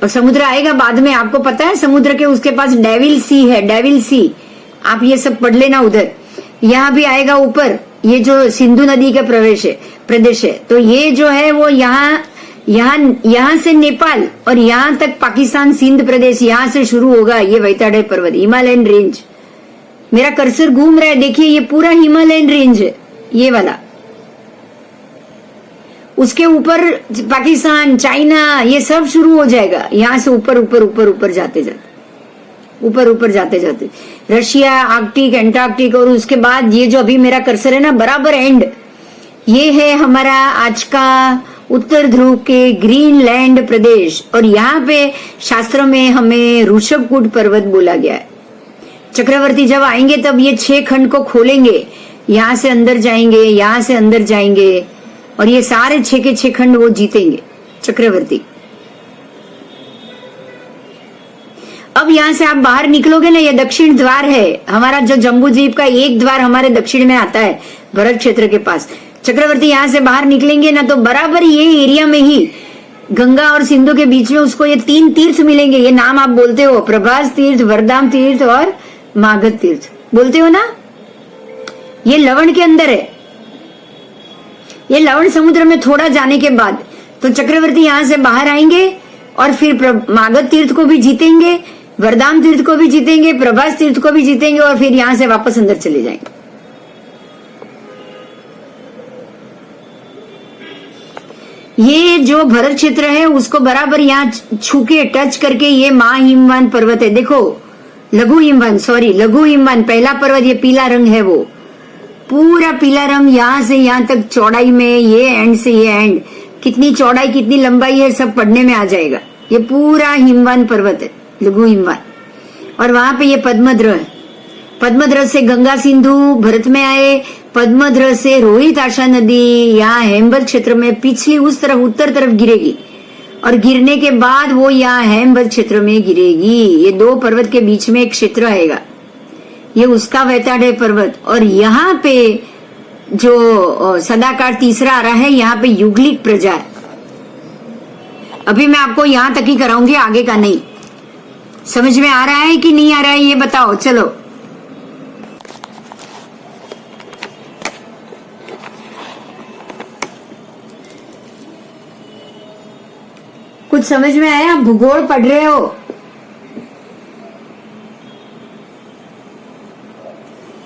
और समुद्र आएगा बाद में। आपको पता है समुद्र के उसके पास डेविल सी, आप ये सब पढ़ लेना उधर। यहाँ भी आएगा ऊपर, ये जो सिंधु नदी का प्रदेश है, तो ये जो है वो यहाँ से नेपाल और यहाँ तक पाकिस्तान सिंध प्रदेश, यहाँ से शुरू होगा ये वैताडे पर्वत, हिमालयन रेंज। मेरा कर्सर घूम रहा है, देखिए ये पूरा हिमालयन रेंज है, ये वाला। उसके ऊपर पाकिस्तान, चाइना, ये सब शुरू हो जाएगा। यहाँ से ऊपर जाते जाते रशिया, आर्कटिक, एंटार्क्टिक, और उसके बाद ये जो अभी मेरा कर्सर है ना, बराबर एंड, ये है हमारा आज का उत्तर ध्रुव के ग्रीनलैंड प्रदेश। और यहाँ पे शास्त्रों में हमें ऋषभकूट पर्वत बोला गया है। चक्रवर्ती जब आएंगे तब ये 6 खंड को खोलेंगे, यहाँ से अंदर जाएंगे, और ये सारे 6 के 6 खंड वो जीतेंगे चक्रवर्ती। अब यहाँ से आप बाहर निकलोगे ना, ये दक्षिण द्वार है हमारा, जो जम्बू द्वीप का एक द्वार हमारे दक्षिण में आता है, भरत क्षेत्र के पास। चक्रवर्ती यहाँ से बाहर निकलेंगे ना, तो बराबर ये एरिया में ही गंगा और सिंधु के बीच में उसको ये 3 तीर्थ मिलेंगे। ये नाम आप बोलते हो, प्रभास तीर्थ, वरदाम तीर्थ और मागध तीर्थ, बोलते हो ना। ये लवण के अंदर है, ये लवण समुद्र में थोड़ा जाने के बाद तो चक्रवर्ती यहाँ से बाहर आएंगे, और फिर मागध तीर्थ को भी जीतेंगे, वरदाम तीर्थ को भी जीतेंगे, प्रभास तीर्थ को भी जीतेंगे, और फिर यहाँ से वापस अंदर चले जाएंगे। ये जो भरत क्षेत्र है उसको बराबर यहाँ छूके टच करके ये महाहिमवान पर्वत है। देखो लघु हिमवान पहला पर्वत, ये पीला रंग है, वो पूरा पीला रंग, यहाँ से यहाँ तक चौड़ाई में, ये एंड से ये एंड, कितनी चौड़ाई कितनी लंबाई है सब पढ़ने में आ जाएगा। ये पूरा हिमवान पर्वत है, लघु हिमवान। और वहां पे ये पद्मद्र है। पद्मध्र से गंगा सिंधु भरत में आए, पद्मध्र से रोहित आशा नदी यहाँ हेमवत क्षेत्र में पिछली उस तरफ उत्तर तरफ गिरेगी और गिरने के बाद वो यहाँ हेमवत क्षेत्र में गिरेगी। ये दो पर्वत के बीच में एक क्षेत्र आएगा, ये उसका वैताड़ पर्वत। और यहाँ पे जो सदाकाल तीसरा आ रहा है, यहाँ पे युगलिक प्रजा है। अभी मैं आपको यहाँ तक ही कराऊंगी, आगे का नहीं। समझ में आ रहा है कि नहीं आ रहा है ये बताओ। चलो कुछ समझ में आया? भूगोल पढ़ रहे हो?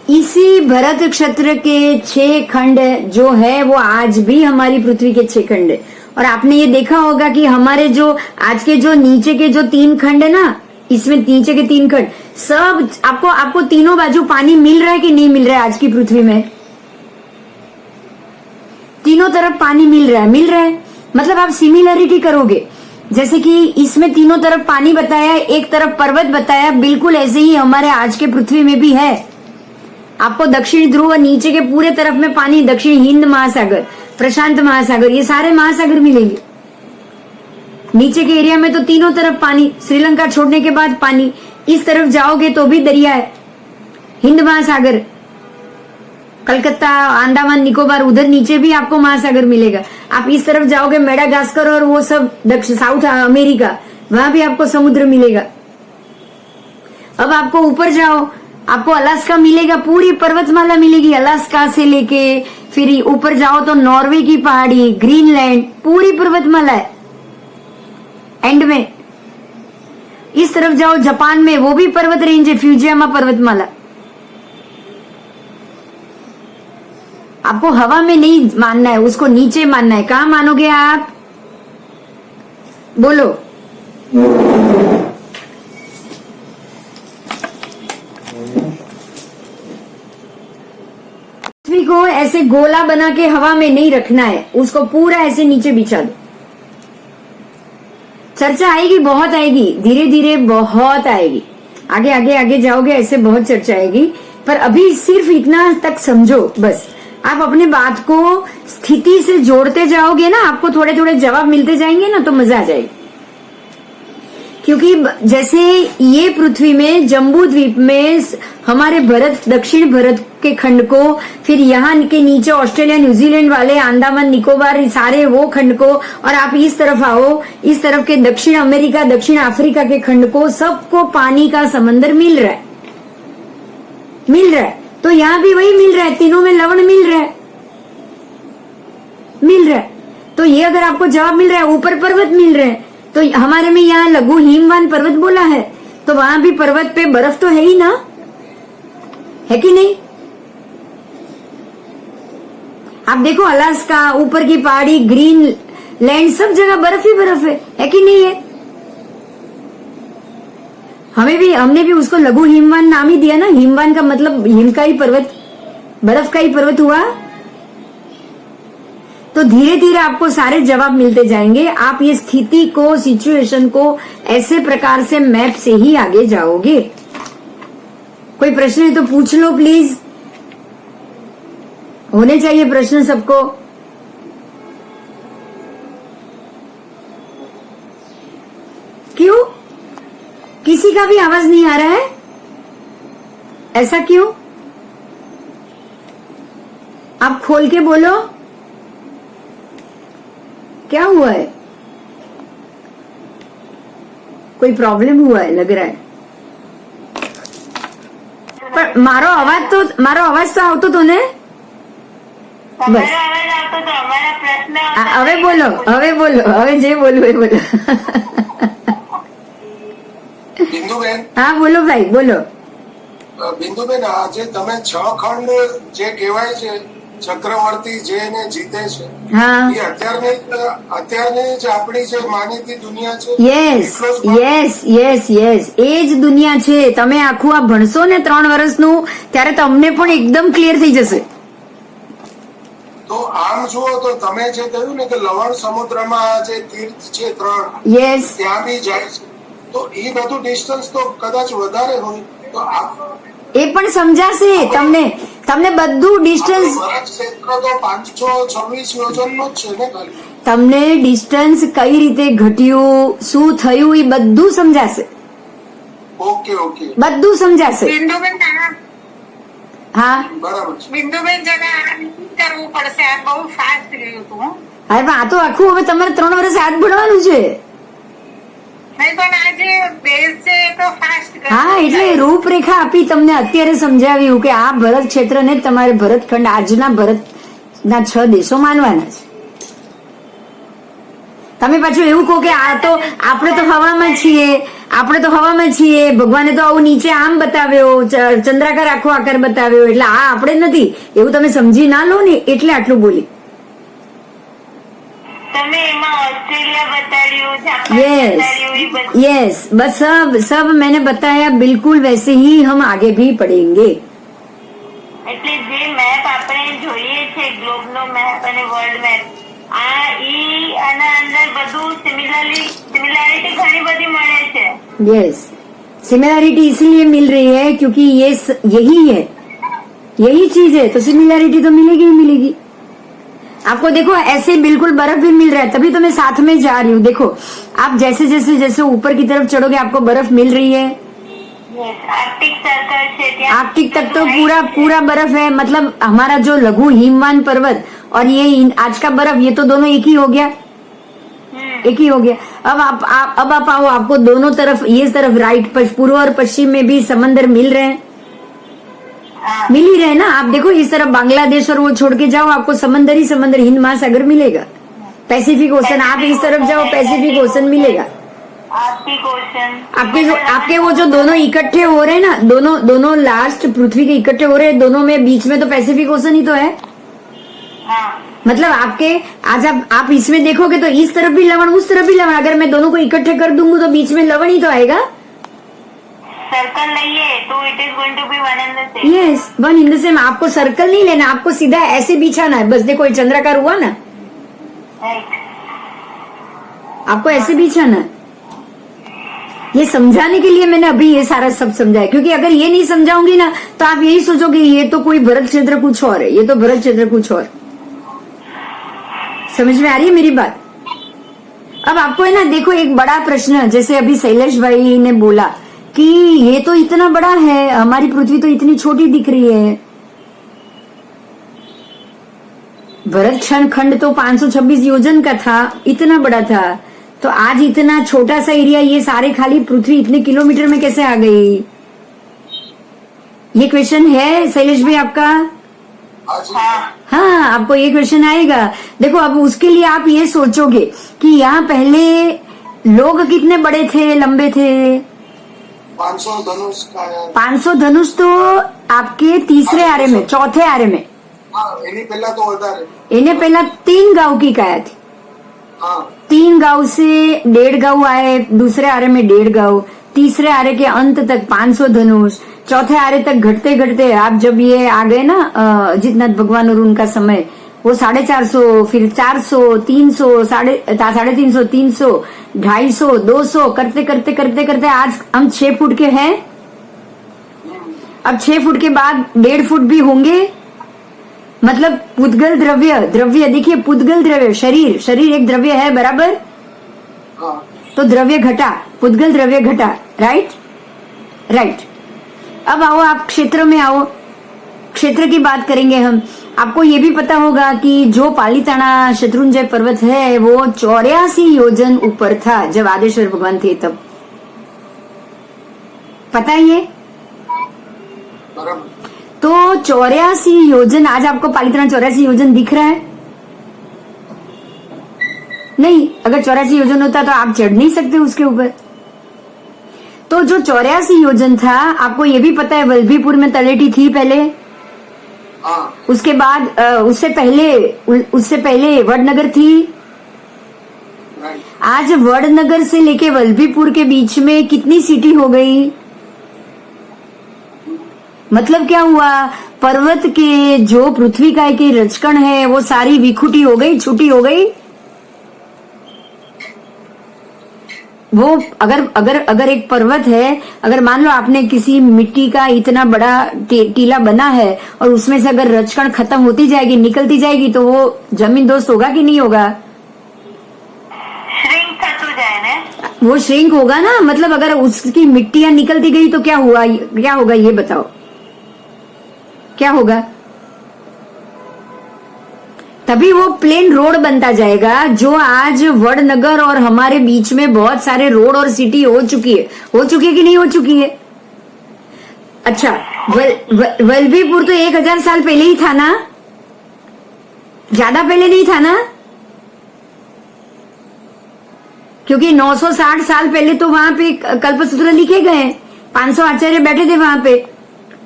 इसी भरत क्षेत्र के 6 खंड जो है वो आज भी हमारी पृथ्वी के 6 खंड है। और आपने ये देखा होगा कि हमारे जो आज के जो नीचे के जो 3 खंड है ना, इसमें नीचे के 3 खंड सब आपको तीनों बाजू पानी मिल रहा है कि नहीं मिल रहा है? आज की पृथ्वी में तीनों तरफ पानी मिल रहा है। मतलब आप सिमिलरिटी करोगे, जैसे कि इसमें तीनों तरफ पानी बताया, एक तरफ पर्वत बताया, बिल्कुल ऐसे ही हमारे आज के पृथ्वी में भी है। आपको दक्षिण ध्रुव नीचे के पूरे तरफ में पानी, दक्षिण हिंद महासागर, प्रशांत महासागर, ये सारे महासागर मिलेंगे। नीचे के एरिया में तो तीनों तरफ पानी, श्रीलंका छोड़ने के बाद पानी। इस तरफ जाओगे तो भी दरिया है, हिंद महासागर, कलकत्ता, अंडमान निकोबार, उधर नीचे भी आपको महासागर मिलेगा। आप इस तरफ जाओगे मेडागास्कर और वो सब दक्षिण साउथ अमेरिका, वहां भी आपको समुद्र मिलेगा। अब आपको ऊपर जाओ, आपको अलास्का मिलेगा, पूरी पर्वतमाला मिलेगी अलास्का से लेके, फिर ऊपर जाओ तो नॉर्वे की पहाड़ी, ग्रीनलैंड, पूरी पर्वतमाला है एंड में। इस तरफ जाओ जापान में, वो भी पर्वत रेंज है, फ्यूजियामा पर्वतमाला। आपको हवा में नहीं मानना है, उसको नीचे मानना है। कहाँ मानोगे आप? बोलो। पृथ्वी को ऐसे गोला बना के हवा में नहीं रखना है, उसको पूरा ऐसे नीचे बिछा दो। चर्चा आएगी, बहुत आएगी, धीरे धीरे बहुत आएगी। आगे आगे आगे जाओगे ऐसे बहुत चर्चा आएगी, पर अभी सिर्फ इतना तक समझो बस। आप अपने बात को स्थिति से जोड़ते जाओगे ना, आपको थोड़े थोड़े जवाब मिलते जाएंगे ना, तो मजा आ जाएगी। क्योंकि जैसे ये पृथ्वी में जम्बू द्वीप में हमारे भारत, दक्षिण भारत के खंड को, फिर यहाँ के नीचे ऑस्ट्रेलिया, न्यूजीलैंड वाले, अंडमान निकोबार, सारे वो खंड को, और आप इस तरफ आओ, इस तरफ के दक्षिण अमेरिका, दक्षिण अफ्रीका के खंड को, सबको पानी का समंदर मिल रहा है। तो यहाँ भी वही मिल रहा है, तीनों में लवण मिल रहा है। तो ये अगर आपको जवाब मिल रहा है, ऊपर पर्वत मिल रहे हैं, तो हमारे में यहाँ लघु हिमवान पर्वत बोला है, तो वहां भी पर्वत पे बर्फ तो है ही ना, है कि नहीं? आप देखो अलास्का, ऊपर की पहाड़ी, ग्रीनलैंड, सब जगह बर्फ ही बर्फ है कि नहीं है? हमने भी उसको लघु हिमवान नाम ही दिया ना। हिमवान का मतलब हिम का ही पर्वत, बर्फ का ही पर्वत हुआ। तो धीरे धीरे आपको सारे जवाब मिलते जाएंगे। आप ये स्थिति को, सिचुएशन को ऐसे प्रकार से मैप से ही आगे जाओगे। कोई प्रश्न है तो पूछ लो प्लीज, होने चाहिए प्रश्न सबको। क्यों? किसी का भी आवाज नहीं आ रहा है, ऐसा क्यों? आप खोल के बोलो, क्या हुआ है? कोई प्रॉब्लम हुआ है लग रहा है। पर मारो आवाज तो आवतो तो ने बस। હવે બોલો, હવે જે બોલવું એ બોલો। બિંદુબેન, હા બોલો ભાઈ, બોલો। બિંદુબેન, આજે તમે 6 ખંડ જે કહેવાય છે ચક્રવર્તી જેને જીતે છે, હા, એ અત્યારની જે આપણી જે માનીતી દુનિયા છે, યસ એ જ દુનિયા છે। તમે આખું આ ભણશો ને 3 વર્ષનું, ત્યારે તમને પણ એકદમ ક્લિયર થઈ જશે। તો આમ જુઓ તો તમે જે કહ્યું ને કે લવણ સમુદ્રમાં જે તીર્થ છે 3, યસ, ત્યાં બી જાય છે, તો એ બધું ડિસ્ટન્સ તો કદાચ વધારે હોય, તો એ પણ સમજાશે તમને. તમને બધું ડિસ્ટન્સ, ભરત ક્ષેત્ર તો 526 યોજનનું જ છે ને ખાલી. તમને ડિસ્ટન્સ કઈ રીતે ઘટ્યું, શું થયું, એ બધું સમજાશે. ઓકે ઓકે બધું સમજાશે. બિંદુબેન હા બરાબર છે. બિંદુબેન જરા આ કરવું પડશે, આ બહુ ફાસ્ટ ગયું હતું હો. હવે પણ આ તો આખું હવે તમારે 3 વર્ષ હાથ ભણવાનું છે. નહીં પણ આ જે બેઝ છે એ તો ફાસ્ટ હા, એટલે રૂપરેખા આપી, તમને અત્યારે સમજાવ્યું કે આ ભરત ક્ષેત્રને જ તમારે ભરતખંડ, આજના ભરતના 6 દેશો માનવાના છે. તમે પાછું એવું કહો કે આ તો આપણે તો હવામાં છીએ, આપણે તો હવામાં છીએ, ભગવાને તો આવું નીચે આમ બતાવ્યો, ચંદ્રાકાર આખો આકાર બતાવ્યો, એટલે આ આપણે નથી, એવું તમે સમજી ના લો ને, એટલે આટલું બોલી. તમે એમાં ऑस्ट्रेलिया बताड़ियो, जापान यस बताड़ियो, ये बत- यस, बस सब सब मैंने बताया, बिल्कुल वैसे ही हम आगे भी पढ़ेंगे. એટલે જે મેપ આપણે જોઈએ છે, ગ્લોબનો મેપ અને વર્લ્ડ મેપ, આના અંદર બધું સિમિલારિટી ઘણી બધી મળે છે. यस, सिमिलैरिटी इसलिए मिल रही है क्योंकि यही है, यही चीज है, तो सिमिलैरिटी तो मिलेगी ही मिलेगी. आपको देखो ऐसे बिल्कुल बर्फ भी मिल रहा है, तभी तो मैं साथ में जा रही हूँ. देखो आप जैसे जैसे जैसे ऊपर की तरफ चढ़ोगे आपको बर्फ मिल रही है. આર્કટિક સર્કલ છે ત્યાં, आर्कटिक तक तो पूरा पूरा बर्फ है, मतलब हमारा जो लघु हिमवान पर्वत और ये आज का बर्फ, ये तो दोनों एक ही हो गया, एक ही हो गया. अब आप आओ, आपको दोनों तरफ, ये तरफ राइट, पूर्व और पश्चिम में भी समंदर मिल रहे हैं, मिल ही रहे ना. आप देखो इस तरफ बांग्लादेश और वो छोड़ के जाओ, आपको समंदर ही समंदर, हिंद महासागर मिलेगा, पैसिफिक ओशन. आप इस तरफ जाओ, पैसिफिक ओशन मिलेगा. આર્કટિક ઓશન, आपके वो जो दोनों इकट्ठे हो रहे हैं ना, दोनों लास्ट पृथ्वी के इकट्ठे हो रहे हैं, दोनों में बीच में तो पैसिफिक ओशन ही तो है. હા मतलब आपके आज आप इसमें देखोगे तो इस तरफ भी लवण, उस तरफ भी लवण, अगर मैं दोनों को इकट्ठे कर दूंगा तो बीच में लवण ही तो आएगा. सर्कल लइए तो it is going to be one and the same. Yes, one in the same. आपको सर्कल नहीं लेना, आपको सीधा ऐसे बिछाना है, बस देखो ये चंद्राकार हुआ ना, રાઈટ, आपको ऐसे बिछाना है. ये समझाने के लिए मैंने अभी ये सारा सब समझाया, क्योंकि अगर ये नहीं समझाऊंगी ना तो आप यही सोचोगे ये तो कोई भरत क्षेत्र कुछ और है, ये तो भरत क्षेत्र कुछ और. समझ में आ रही है मेरी बात? अब आपको है ना, देखो एक बड़ा प्रश्न, जैसे अभी शैलेश भाई ने बोला कि ये तो इतना बड़ा है, हमारी पृथ्वी तो इतनी छोटी दिख रही है. भरत खंड तो 526 योजन का था, इतना बड़ा था, तो आज इतना छोटा सा एरिया, ये सारे खाली पृथ्वी इतने किलोमीटर में कैसे आ गई? ये क्वेश्चन है शैलेश भाई आपका? हाँ जी. हाँ, आपको ये क्वेश्चन आएगा. देखो अब उसके लिए आप ये सोचोगे कि यहाँ पहले लोग कितने बड़े थे, लंबे थे. 500 धनुष का है. 500 धनुष तो आपके तीसरे आरे में, चौथे आरे में. हाँ, એની પહેલા તો વધારે. इन्हें पहला 3 गांव की काया थी. हाँ 3 गांव से 1.5 गांव आए, दूसरे आरे में 1.5 गांव, तीसरे आरे के अंत तक 500 धनुष, चौथे आरे तक घटते घटते आप जब ये आ गए ना अजितनाथ भगवान और उनका समय, वो 450, फिर 400, 300, 350, 300, 250, 200 करते करते करते करते आज हम 6 फुट के हैं. अब 6 फुट के बाद 1.5 फुट भी होंगे. मतलब पुद्गल द्रव्य देखिए, पुद्गल द्रव्य, शरीर एक द्रव्य है, बराबर. हाँ तो द्रव्य घटा, पुद्गल द्रव्य घटा, राइट. अब आओ आप क्षेत्र में आओ, क्षेत्र की बात करेंगे हम. आपको ये भी पता होगा कि जो पालीताना शत्रुंजय पर्वत है वो 84 योजन ऊपर था जब आदेश्वर भगवान थे तब. पता ही है. बराबर. तो 84 योजन, आज आपको पालीताना 84 योजन दिख रहा है? नहीं, अगर 84 योजन होता तो आप चढ़ नहीं सकते उसके ऊपर. तो जो 84 योजन था, आपको ये भी पता है वल्लभीपुर में तलेटी थी पहले. हाँ उसके बाद उससे पहले वडनगर थी. राइट. आज वडनगर से लेके वल्लभीपुर के बीच में कितनी सिटी हो गई? मतलब क्या हुआ, पर्वत के जो पृथ्वी का की रचकण है वो सारी विखुटी हो गई, छुटी हो गई. वो अगर एक पर्वत है, अगर मान लो आपने किसी मिट्टी का इतना बड़ा टीला बना है और उसमें से अगर रचकण खत्म होती जाएगी, निकलती जाएगी, तो वो जमीन दोस्त होगा कि नहीं होगा? श्रिंक थતું જાય ને। वो श्रिंक होगा ना। मतलब अगर उसकी मिट्टियां निकलती गई तो क्या होगा ये बताओ, क्या होगा? तभी वो प्लेन रोड बनता जाएगा। जो आज वडनगर और हमारे बीच में बहुत सारे रोड और सिटी हो चुकी है कि नहीं हो चुकी है? अच्छा, वल्लभीपुर तो 1000 साल पहले ही था ना, ज्यादा पहले नहीं था ना? क्योंकि 960 साल पहले तो वहां पे कल्पसूत्र लिखे गए, 500 आचार्य बैठे थे वहां पे,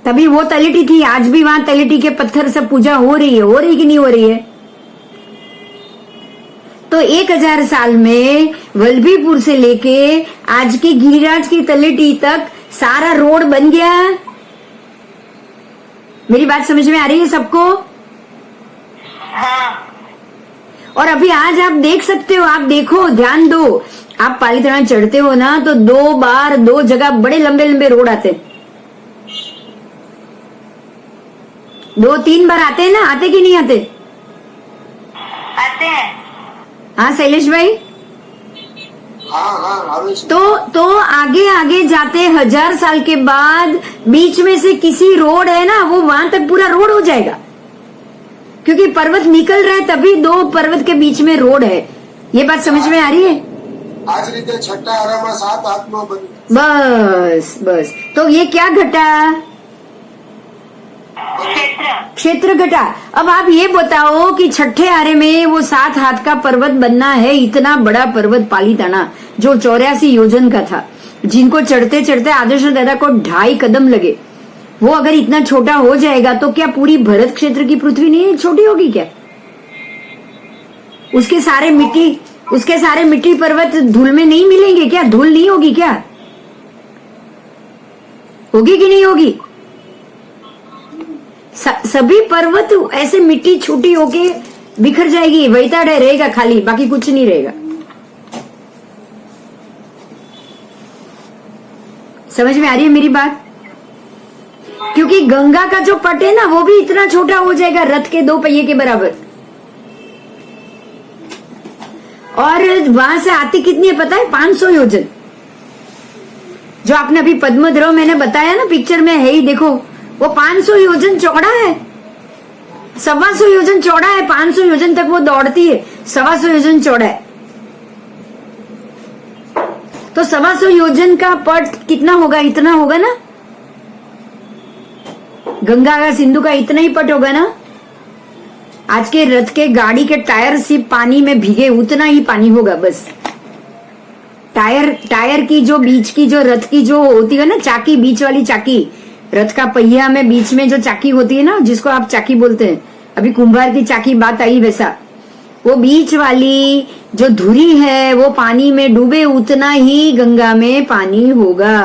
तभी वो तलेटी थी। आज भी वहां तलेटी के पत्थर से पूजा हो रही कि नहीं हो रही है? तो 1000 साल में वल्लभीपुर से लेके आज के गिरिराज की तलेटी तक सारा रोड बन गया। मेरी बात समझ में आ रही है सबको? हाँ। और अभी आज आप देख सकते हो, आप देखो, ध्यान दो, आप पालीताना चढ़ते हो ना तो 2 जगह बड़े लंबे लंबे रोड आते हैं। 2-3 बार आते हैं ना, आते कि नहीं आते? आते हैं। हाँ शैलेश भाई? हाँ तो आगे जाते 1000 साल के बाद बीच में से किसी रोड है ना, वो वहां तक पूरा रोड हो जाएगा, क्योंकि पर्वत निकल रहा है, तभी 2 पर्वत के बीच में रोड है। ये बात समझ में आ रही है? आज रीते छठा आरामा 7 आत्मा बन। बस तो ये क्या घटा? क्षेत्र घटा। अब आप ये बताओ कि छठे आरे में वो 7 हाथ का पर्वत बनना है, इतना बड़ा पर्वत पालीताना जो 84 योजन का था, जिनको चढ़ते चढ़ते आदर्श दादा को 2.5 कदम लगे, वो अगर इतना छोटा हो जाएगा तो क्या पूरी भरत क्षेत्र की पृथ्वी नहीं छोटी होगी क्या? उसके सारे मिट्टी पर्वत धूल में नहीं मिलेंगे क्या? धूल नहीं होगी क्या? होगी कि नहीं होगी? सभी पर्वत ऐसे मिट्टी छोटी होके बिखर जाएगी, वहीता रहेगा खाली, बाकी कुछ नहीं रहेगा। समझ में आ रही है मेरी बात? क्योंकि गंगा का जो पट है ना, वो भी इतना छोटा हो जाएगा, रथ के 2 पहिए के बराबर। और वहां से आती कितनी है पता है? 500 योजन। जो आपने अभी पद्मध्रव मैंने बताया ना, पिक्चर में है ही, देखो वो 500 योजन चौड़ा है, 125 योजन चौड़ा है, 500 योजन तक वो दौड़ती है, 125 योजन चौड़ा है। तो 125 योजन का पट कितना होगा? इतना होगा ना। गंगा का सिंधु का इतना ही पट होगा ना। आज के रथ के गाड़ी के टायर सिर्फ पानी में भीगे, उतना ही पानी होगा बस। टायर की जो बीच की जो रथ की जो होती है ना चाकी, बीच वाली चाकी, रथ का पहिया में बीच में जो चाकी होती है ना, जिसको आप चाकी बोलते हैं, अभी कुंभार की चाकी बात आई वैसा, वो बीच वाली जो धुरी है वो पानी में डूबे, उतना ही गंगा में पानी होगा।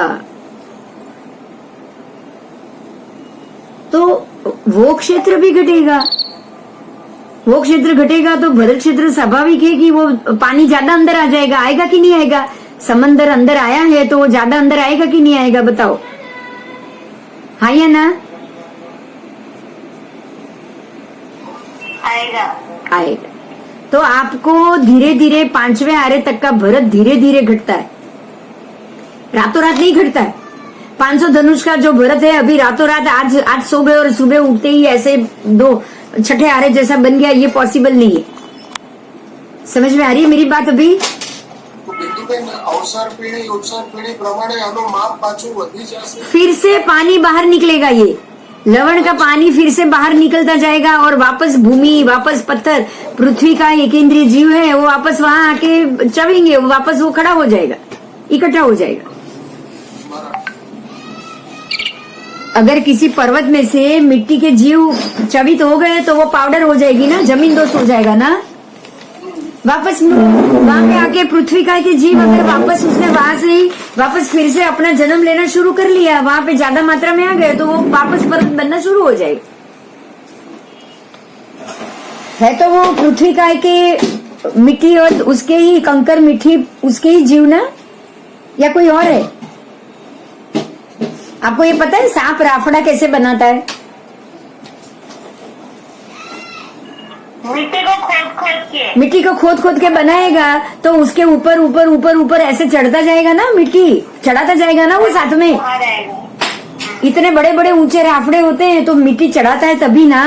तो वो क्षेत्र भी घटेगा। वो क्षेत्र घटेगा तो भरत क्षेत्र स्वाभाविक है कि वो पानी ज्यादा अंदर आ जाएगा। आएगा कि नहीं आएगा? समंदर अंदर आया है तो वो ज्यादा अंदर आएगा कि नहीं आएगा? बताओ, हाँ या ना? आएगा। तो आपको धीरे धीरे 5वें आरे तक का भरत धीरे धीरे घटता है, रातों रात नहीं घटता है। 500 धनुष का जो भरत है अभी रातों रात आज सो गए और सुबह उठते ही ऐसे 2 छठे आरे जैसा बन गया, ये पॉसिबल नहीं है। समझ में आ रही है मेरी बात? अभी अवसर पीढ़ी प्रमाणे आनो माप पाछू वधी जाशे। फिर से पानी बाहर निकलेगा, ये लवण का पानी फिर से बाहर निकलता जाएगा और वापस भूमि, वापस पत्थर, पृथ्वी का एक इंद्रिय जीव है वो वापस वहां आके चवेंगे, वापस वो खड़ा हो जाएगा, इकट्ठा हो जाएगा। अगर किसी पर्वत में से मिट्टी के जीव चवित हो गए तो वो पाउडर हो जाएगी ना, जमीन दोस्त हो जाएगा ना। वापस वहां पे आके पृथ्वी का के जीव अगर वापस उसने वहां से ही वापस फिर से अपना जन्म लेना शुरू कर लिया, वहां पे ज्यादा मात्रा में आ गए तो वो वापस पर्वत बनना शुरू हो जाएगा। है तो वो पृथ्वी का के मिट्टी और उसके ही कंकर मिट्टी, उसके ही जीव ना, या कोई और है? आपको ये पता है सांप राफड़ा कैसे बनाता है? मिट्टी को खोद खोद के बनाएगा तो उसके ऊपर ऊपर ऊपर ऊपर ऐसे चढ़ता जाएगा ना, मिट्टी चढ़ाता जाएगा ना वो साथ में। आ जाएगा। इतने बड़े बड़े ऊंचे राफड़े होते हैं तो मिट्टी चढ़ाता है तभी ना,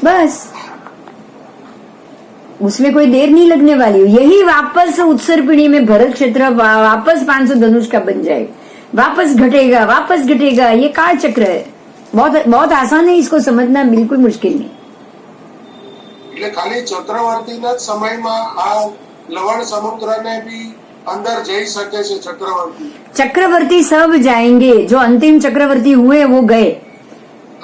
बस उसमें कोई देर नहीं लगने वाली। यही वापस उत्तर पीढ़ी में भरत क्षेत्र वापस 500 धनुष का बन जाएगा, वापस घटेगा। ये काल चक्र है, बहुत बहुत आसान है, इसको समझना बिल्कुल मुश्किल नहीं। એટલે ખાલી ચક્રવર્તીના જ સમયમાં આ લવણ સમુદ્રને બી અંદર જઈ શકે છે ચક્રવર્તી? चक्रवर्ती सब जाएंगे, जो अंतिम चक्रवर्ती हुए वो गए,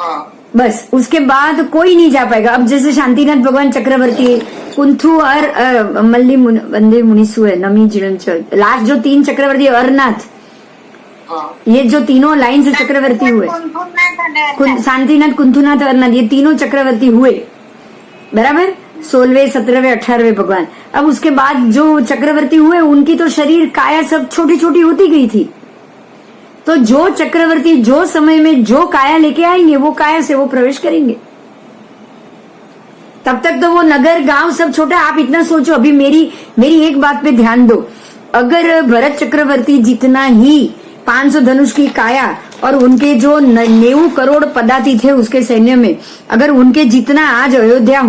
હા बस उसके बाद कोई नहीं जा पाएगा। अब जैसे शांतिनाथ भगवान चक्रवर्ती, कुंथु और मल्ली वंदे मुनिसु है, नमी जिणंचल, लास्ट जो 3 चक्रवर्ती, अरनाथ, હા ये जो तीनों लाइन से चक्रवर्ती हुए, शांतिनाथ, कुंथुनाथ, अरनाथ, ये तीनों चक्रवर्ती हुए, बराबर 16वें 17वें 18वें भगवान। अब उसके बाद जो चक्रवर्ती हुए उनकी तो शरीर काया सब छोटी छोटी होती गई थी, तो जो चक्रवर्ती जो समय में जो काया लेके आएंगे वो काया से वो प्रवेश करेंगे। तब तक तो वो नगर गांव सब छोटा। आप इतना सोचो, अभी मेरी एक बात पे ध्यान दो, अगर भरत चक्रवर्ती जितना ही 500 धनुष की काया और उनके जो 90 करोड़ पदाति थे उसके सैन्य में, अगर उनके जितना आज अयोध्या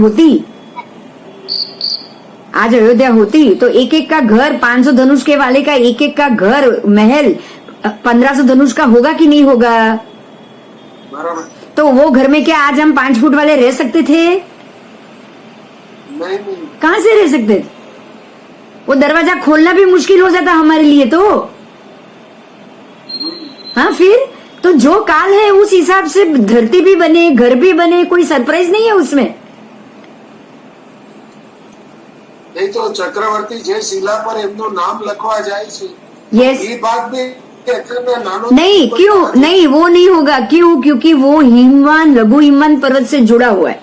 होती तो एक एक का घर, 500 धनुष के वाले का एक एक का घर, महल 1500 धनुष का होगा कि नहीं होगा? બરાબર। तो वो घर में क्या आज हम 5 फुट वाले रह सकते थे? नहीं कहां से रह सकते थे? वो दरवाजा खोलना भी मुश्किल हो जाता हमारे लिए तो। हाँ, फिर तो जो काल है उस हिसाब से धरती भी बने, घर भी बने, कोई सरप्राइज नहीं है उसमें। नहीं तो चक्रवर्ती जे शिला पर एमનું નામ લખવા જાય છે, यस, ये बात भी नानो नहीं, क्यों नहीं, वो नहीं होगा। क्यों? क्योंकि वो हिमवान, लघु हिमवान पर्वत से जुड़ा हुआ है।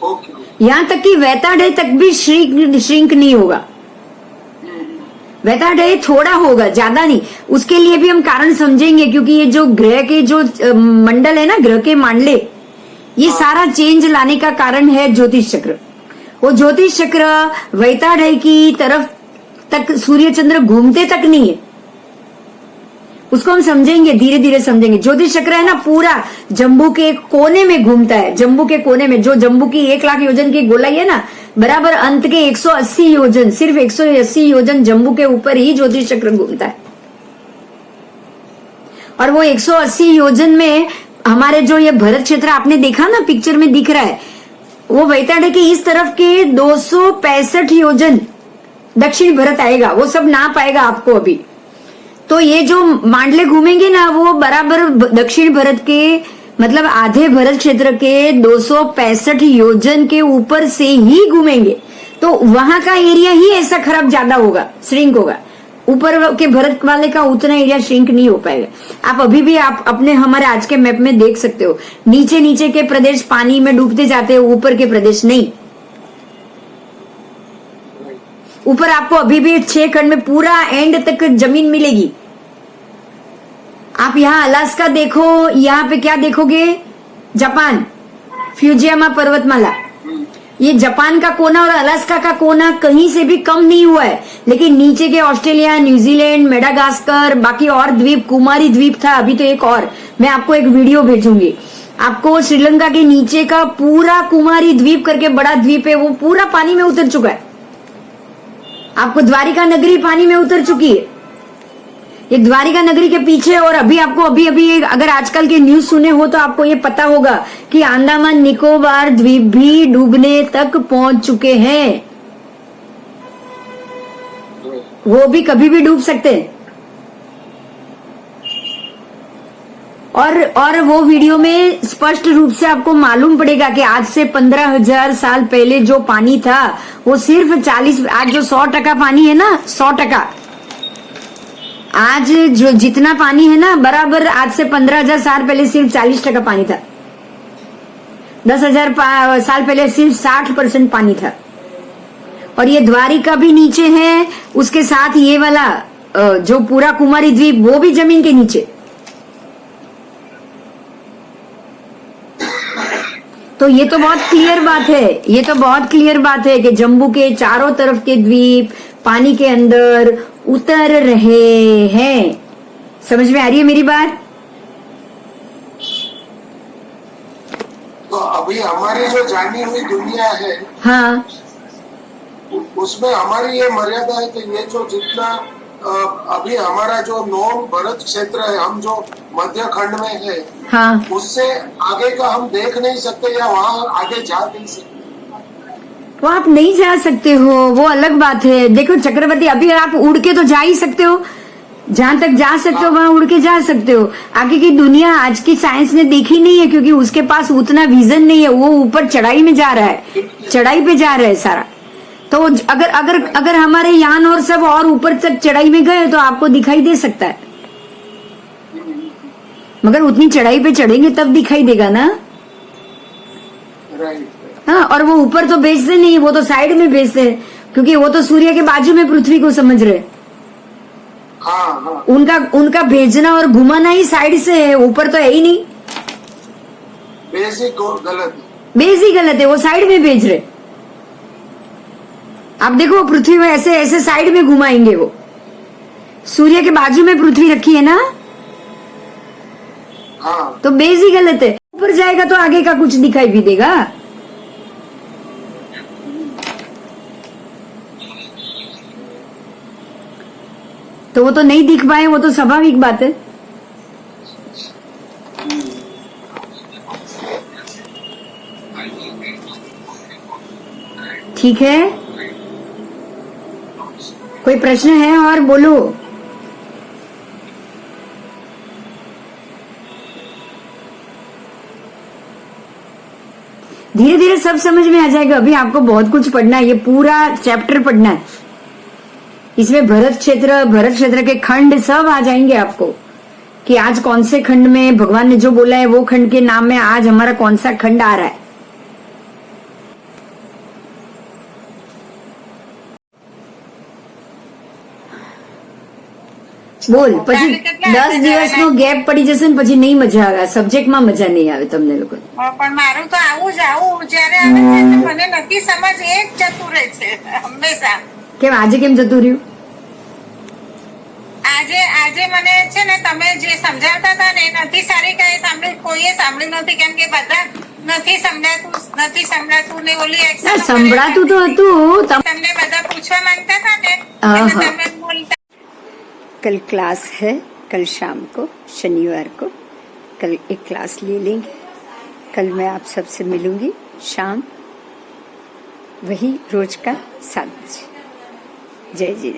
ओके। यहाँ तक कि वैताडय तक भी श्रिंक नहीं होगा। वैताडय थोड़ा होगा, ज्यादा नहीं। उसके लिए भी हम कारण समझेंगे, क्योंकि ये जो ग्रह के जो मंडल है ना, ग्रह के मांडले, ये सारा चेंज लाने का कारण है ज्योतिष चक्र। वो ज्योतिष चक्र वैताडय की तरफ तक सूर्य चंद्र घूमते तक नहीं है, उसको हम समझेंगे, धीरे धीरे समझेंगे। ज्योतिष चक्र है ना, पूरा जम्बू के कोने में घूमता है। जम्बू के कोने में, जो जम्बू की 1 लाख योजन की गोलाई है ना, बराबर अंत के 180 योजन, सिर्फ 180 योजन जम्बू के ऊपर ही ज्योतिष चक्र घूमता है। और वो 180 योजन में हमारे जो ये भरत क्षेत्र आपने देखा ना, पिक्चर में दिख रहा है, वो वैताडय के इस तरफ के 265 योजन दक्षिण भरत आएगा। वो सब नाप आएगा आपको अभी। तो ये जो मांडले घूमेंगे ना, वो बराबर दक्षिण भरत के, मतलब आधे भरत क्षेत्र के 265 योजन के ऊपर से ही घूमेंगे। तो वहां का एरिया ही ऐसा खराब ज्यादा होगा, श्रिंक होगा। ऊपर के भरत वाले का उतना एरिया श्रिंक नहीं हो पाएगा। आप अभी भी आप अपने हमारे आज के मैप में देख सकते हो, नीचे नीचे के प्रदेश पानी में डूबते जाते हैं, ऊपर के प्रदेश नहीं। ऊपर आपको अभी भी 6 खंड में पूरा एंड तक जमीन मिलेगी। आप यहाँ अलास्का देखो, यहाँ पे क्या देखोगे? जापान, फ्यूजियामा पर्वतमाला। ये जापान का कोना और अलास्का का कोना कहीं से भी कम नहीं हुआ है। लेकिन नीचे के ऑस्ट्रेलिया, न्यूजीलैंड, मेडागास्कर, बाकी और द्वीप, कुमारी द्वीप था, अभी तो एक और, मैं आपको एक वीडियो भेजूंगी आपको। श्रीलंका के नीचे का पूरा कुमारी द्वीप करके बड़ा द्वीप है, वो पूरा पानी में उतर चुका है। आपको द्वारिका नगरी पानी में उतर चुकी है। ये द्वारिका नगरी के पीछे, और अभी आपको अभी अगर आजकल के न्यूज सुने हो तो आपको ये पता होगा कि अंडमान निकोबार द्वीप भी डूबने तक पहुंच चुके हैं। वो भी कभी भी डूब सकते हैं। और वो वीडियो में स्पष्ट रूप से आपको मालूम पड़ेगा कि आज से 15,000 साल पहले जो पानी था वो सिर्फ 40, आज जो 100% पानी है ना, 100%, आज जो जितना पानी है ना, बराबर आज से 15,000 साल पहले सिर्फ 40% पानी था। 10,000 साल पहले सिर्फ 60% पानी था। और ये द्वारिका भी नीचे है, उसके साथ ये वाला जो पूरा कुमारी द्वीप वो भी जमीन के नीचे। तो ये तो बहुत क्लियर बात है, ये तो बहुत क्लियर बात है कि जम्बू के चारों तरफ के द्वीप पानी के अंदर उतर रहे हैं। समझ में आ रही है मेरी बात? तो अभी हमारी जो जानी हुई दुनिया है, हाँ, उसमें हमारी ये मर्यादा है कि ये जो जितना अभी हमारा जो नॉन भरत क्षेत्र है, हम जो मध्य खंड में है, हाँ, उससे आगे का हम देख नहीं सकते या वहाँ आगे जा नहीं सकते। वो आप नहीं जा सकते हो, वो अलग बात है। देखो चक्रवर्ती, अभी आप उड़ के तो जा ही सकते हो, जहां तक जा सकते हो वहां उड़ के जा सकते हो। आगे की दुनिया आज की साइंस ने देखी नहीं है, क्योंकि उसके पास उतना विजन नहीं है। वो ऊपर चढ़ाई में जा रहा है, चढ़ाई पे जा रहा है सारा। तो अगर अगर अगर हमारे यान और सब और ऊपर तक चढ़ाई में गए तो आपको दिखाई दे सकता है, मगर उतनी चढ़ाई पे चढ़ेंगे तब दिखाई देगा ना। राइट। हाँ, और वो ऊपर तो भेजते नहीं, वो तो साइड में भेजते हैं, क्योंकि वो तो सूर्य के बाजू में पृथ्वी को समझ रहे। हाँ हाँ, उनका भेजना और घुमाना ही साइड से है, ऊपर तो है ही नहीं। बेसिक गलत है। बेस ही गलत है, वो साइड में भेज रहे। आप देखो पृथ्वी में ऐसे ऐसे साइड में घुमाएंगे, वो सूर्य के बाजू में पृथ्वी रखी है ना, हाँ, तो बेस ही गलत है। ऊपर जाएगा तो आगे का कुछ दिखाई भी देगा। तो वो तो नहीं दिख पाए, वो तो स्वाभाविक बात है। ठीक है, कोई प्रश्न है और बोलो। धीरे धीरे सब समझ में आ जाएगा। अभी आपको बहुत कुछ पढ़ना है, ये पूरा चैप्टर पढ़ना है। इसमें भरत क्षेत्र के खंड सब आ जाएंगे आपको, कि आज कौन से खंड में भगवान ने जो बोला है वो खंड के नाम में आज हमारा कौन सा खंड आ रहा है। બોલ પછી 10 દિવસનો ગેપ પડી જશે ને પછી નહીં મજા આવે, સબ્જેક્ટમાં મજા નહીં આવે તમને લોકો। પણ મારું તો આવું જ આવું જયારે આવે છે તો મને નથી સમજ, એ જ જતું રહે છે હંમેશા। કેમ આજે કેમ જતું રહ્યું? આજે આજે મને છે ને તમે જે સમજાવતા હતા ને એ નથી સારી કઈ સાંભળી, કોઈએ સાંભળી નથી, કેમ કે બધા નથી સંભળાતું ને ઓલી ના એક્શન સંભળાતું તો હતું તમને બધા પૂછવા માંગતા હતા ને હા, એટલે હા। તમે બોલતા। कल क्लास है, कल शाम को शनिवार को कल एक क्लास ले लेंगे। कल मैं आप सबसे मिलूंगी शाम वही रोज का 7 बजे। जय जी।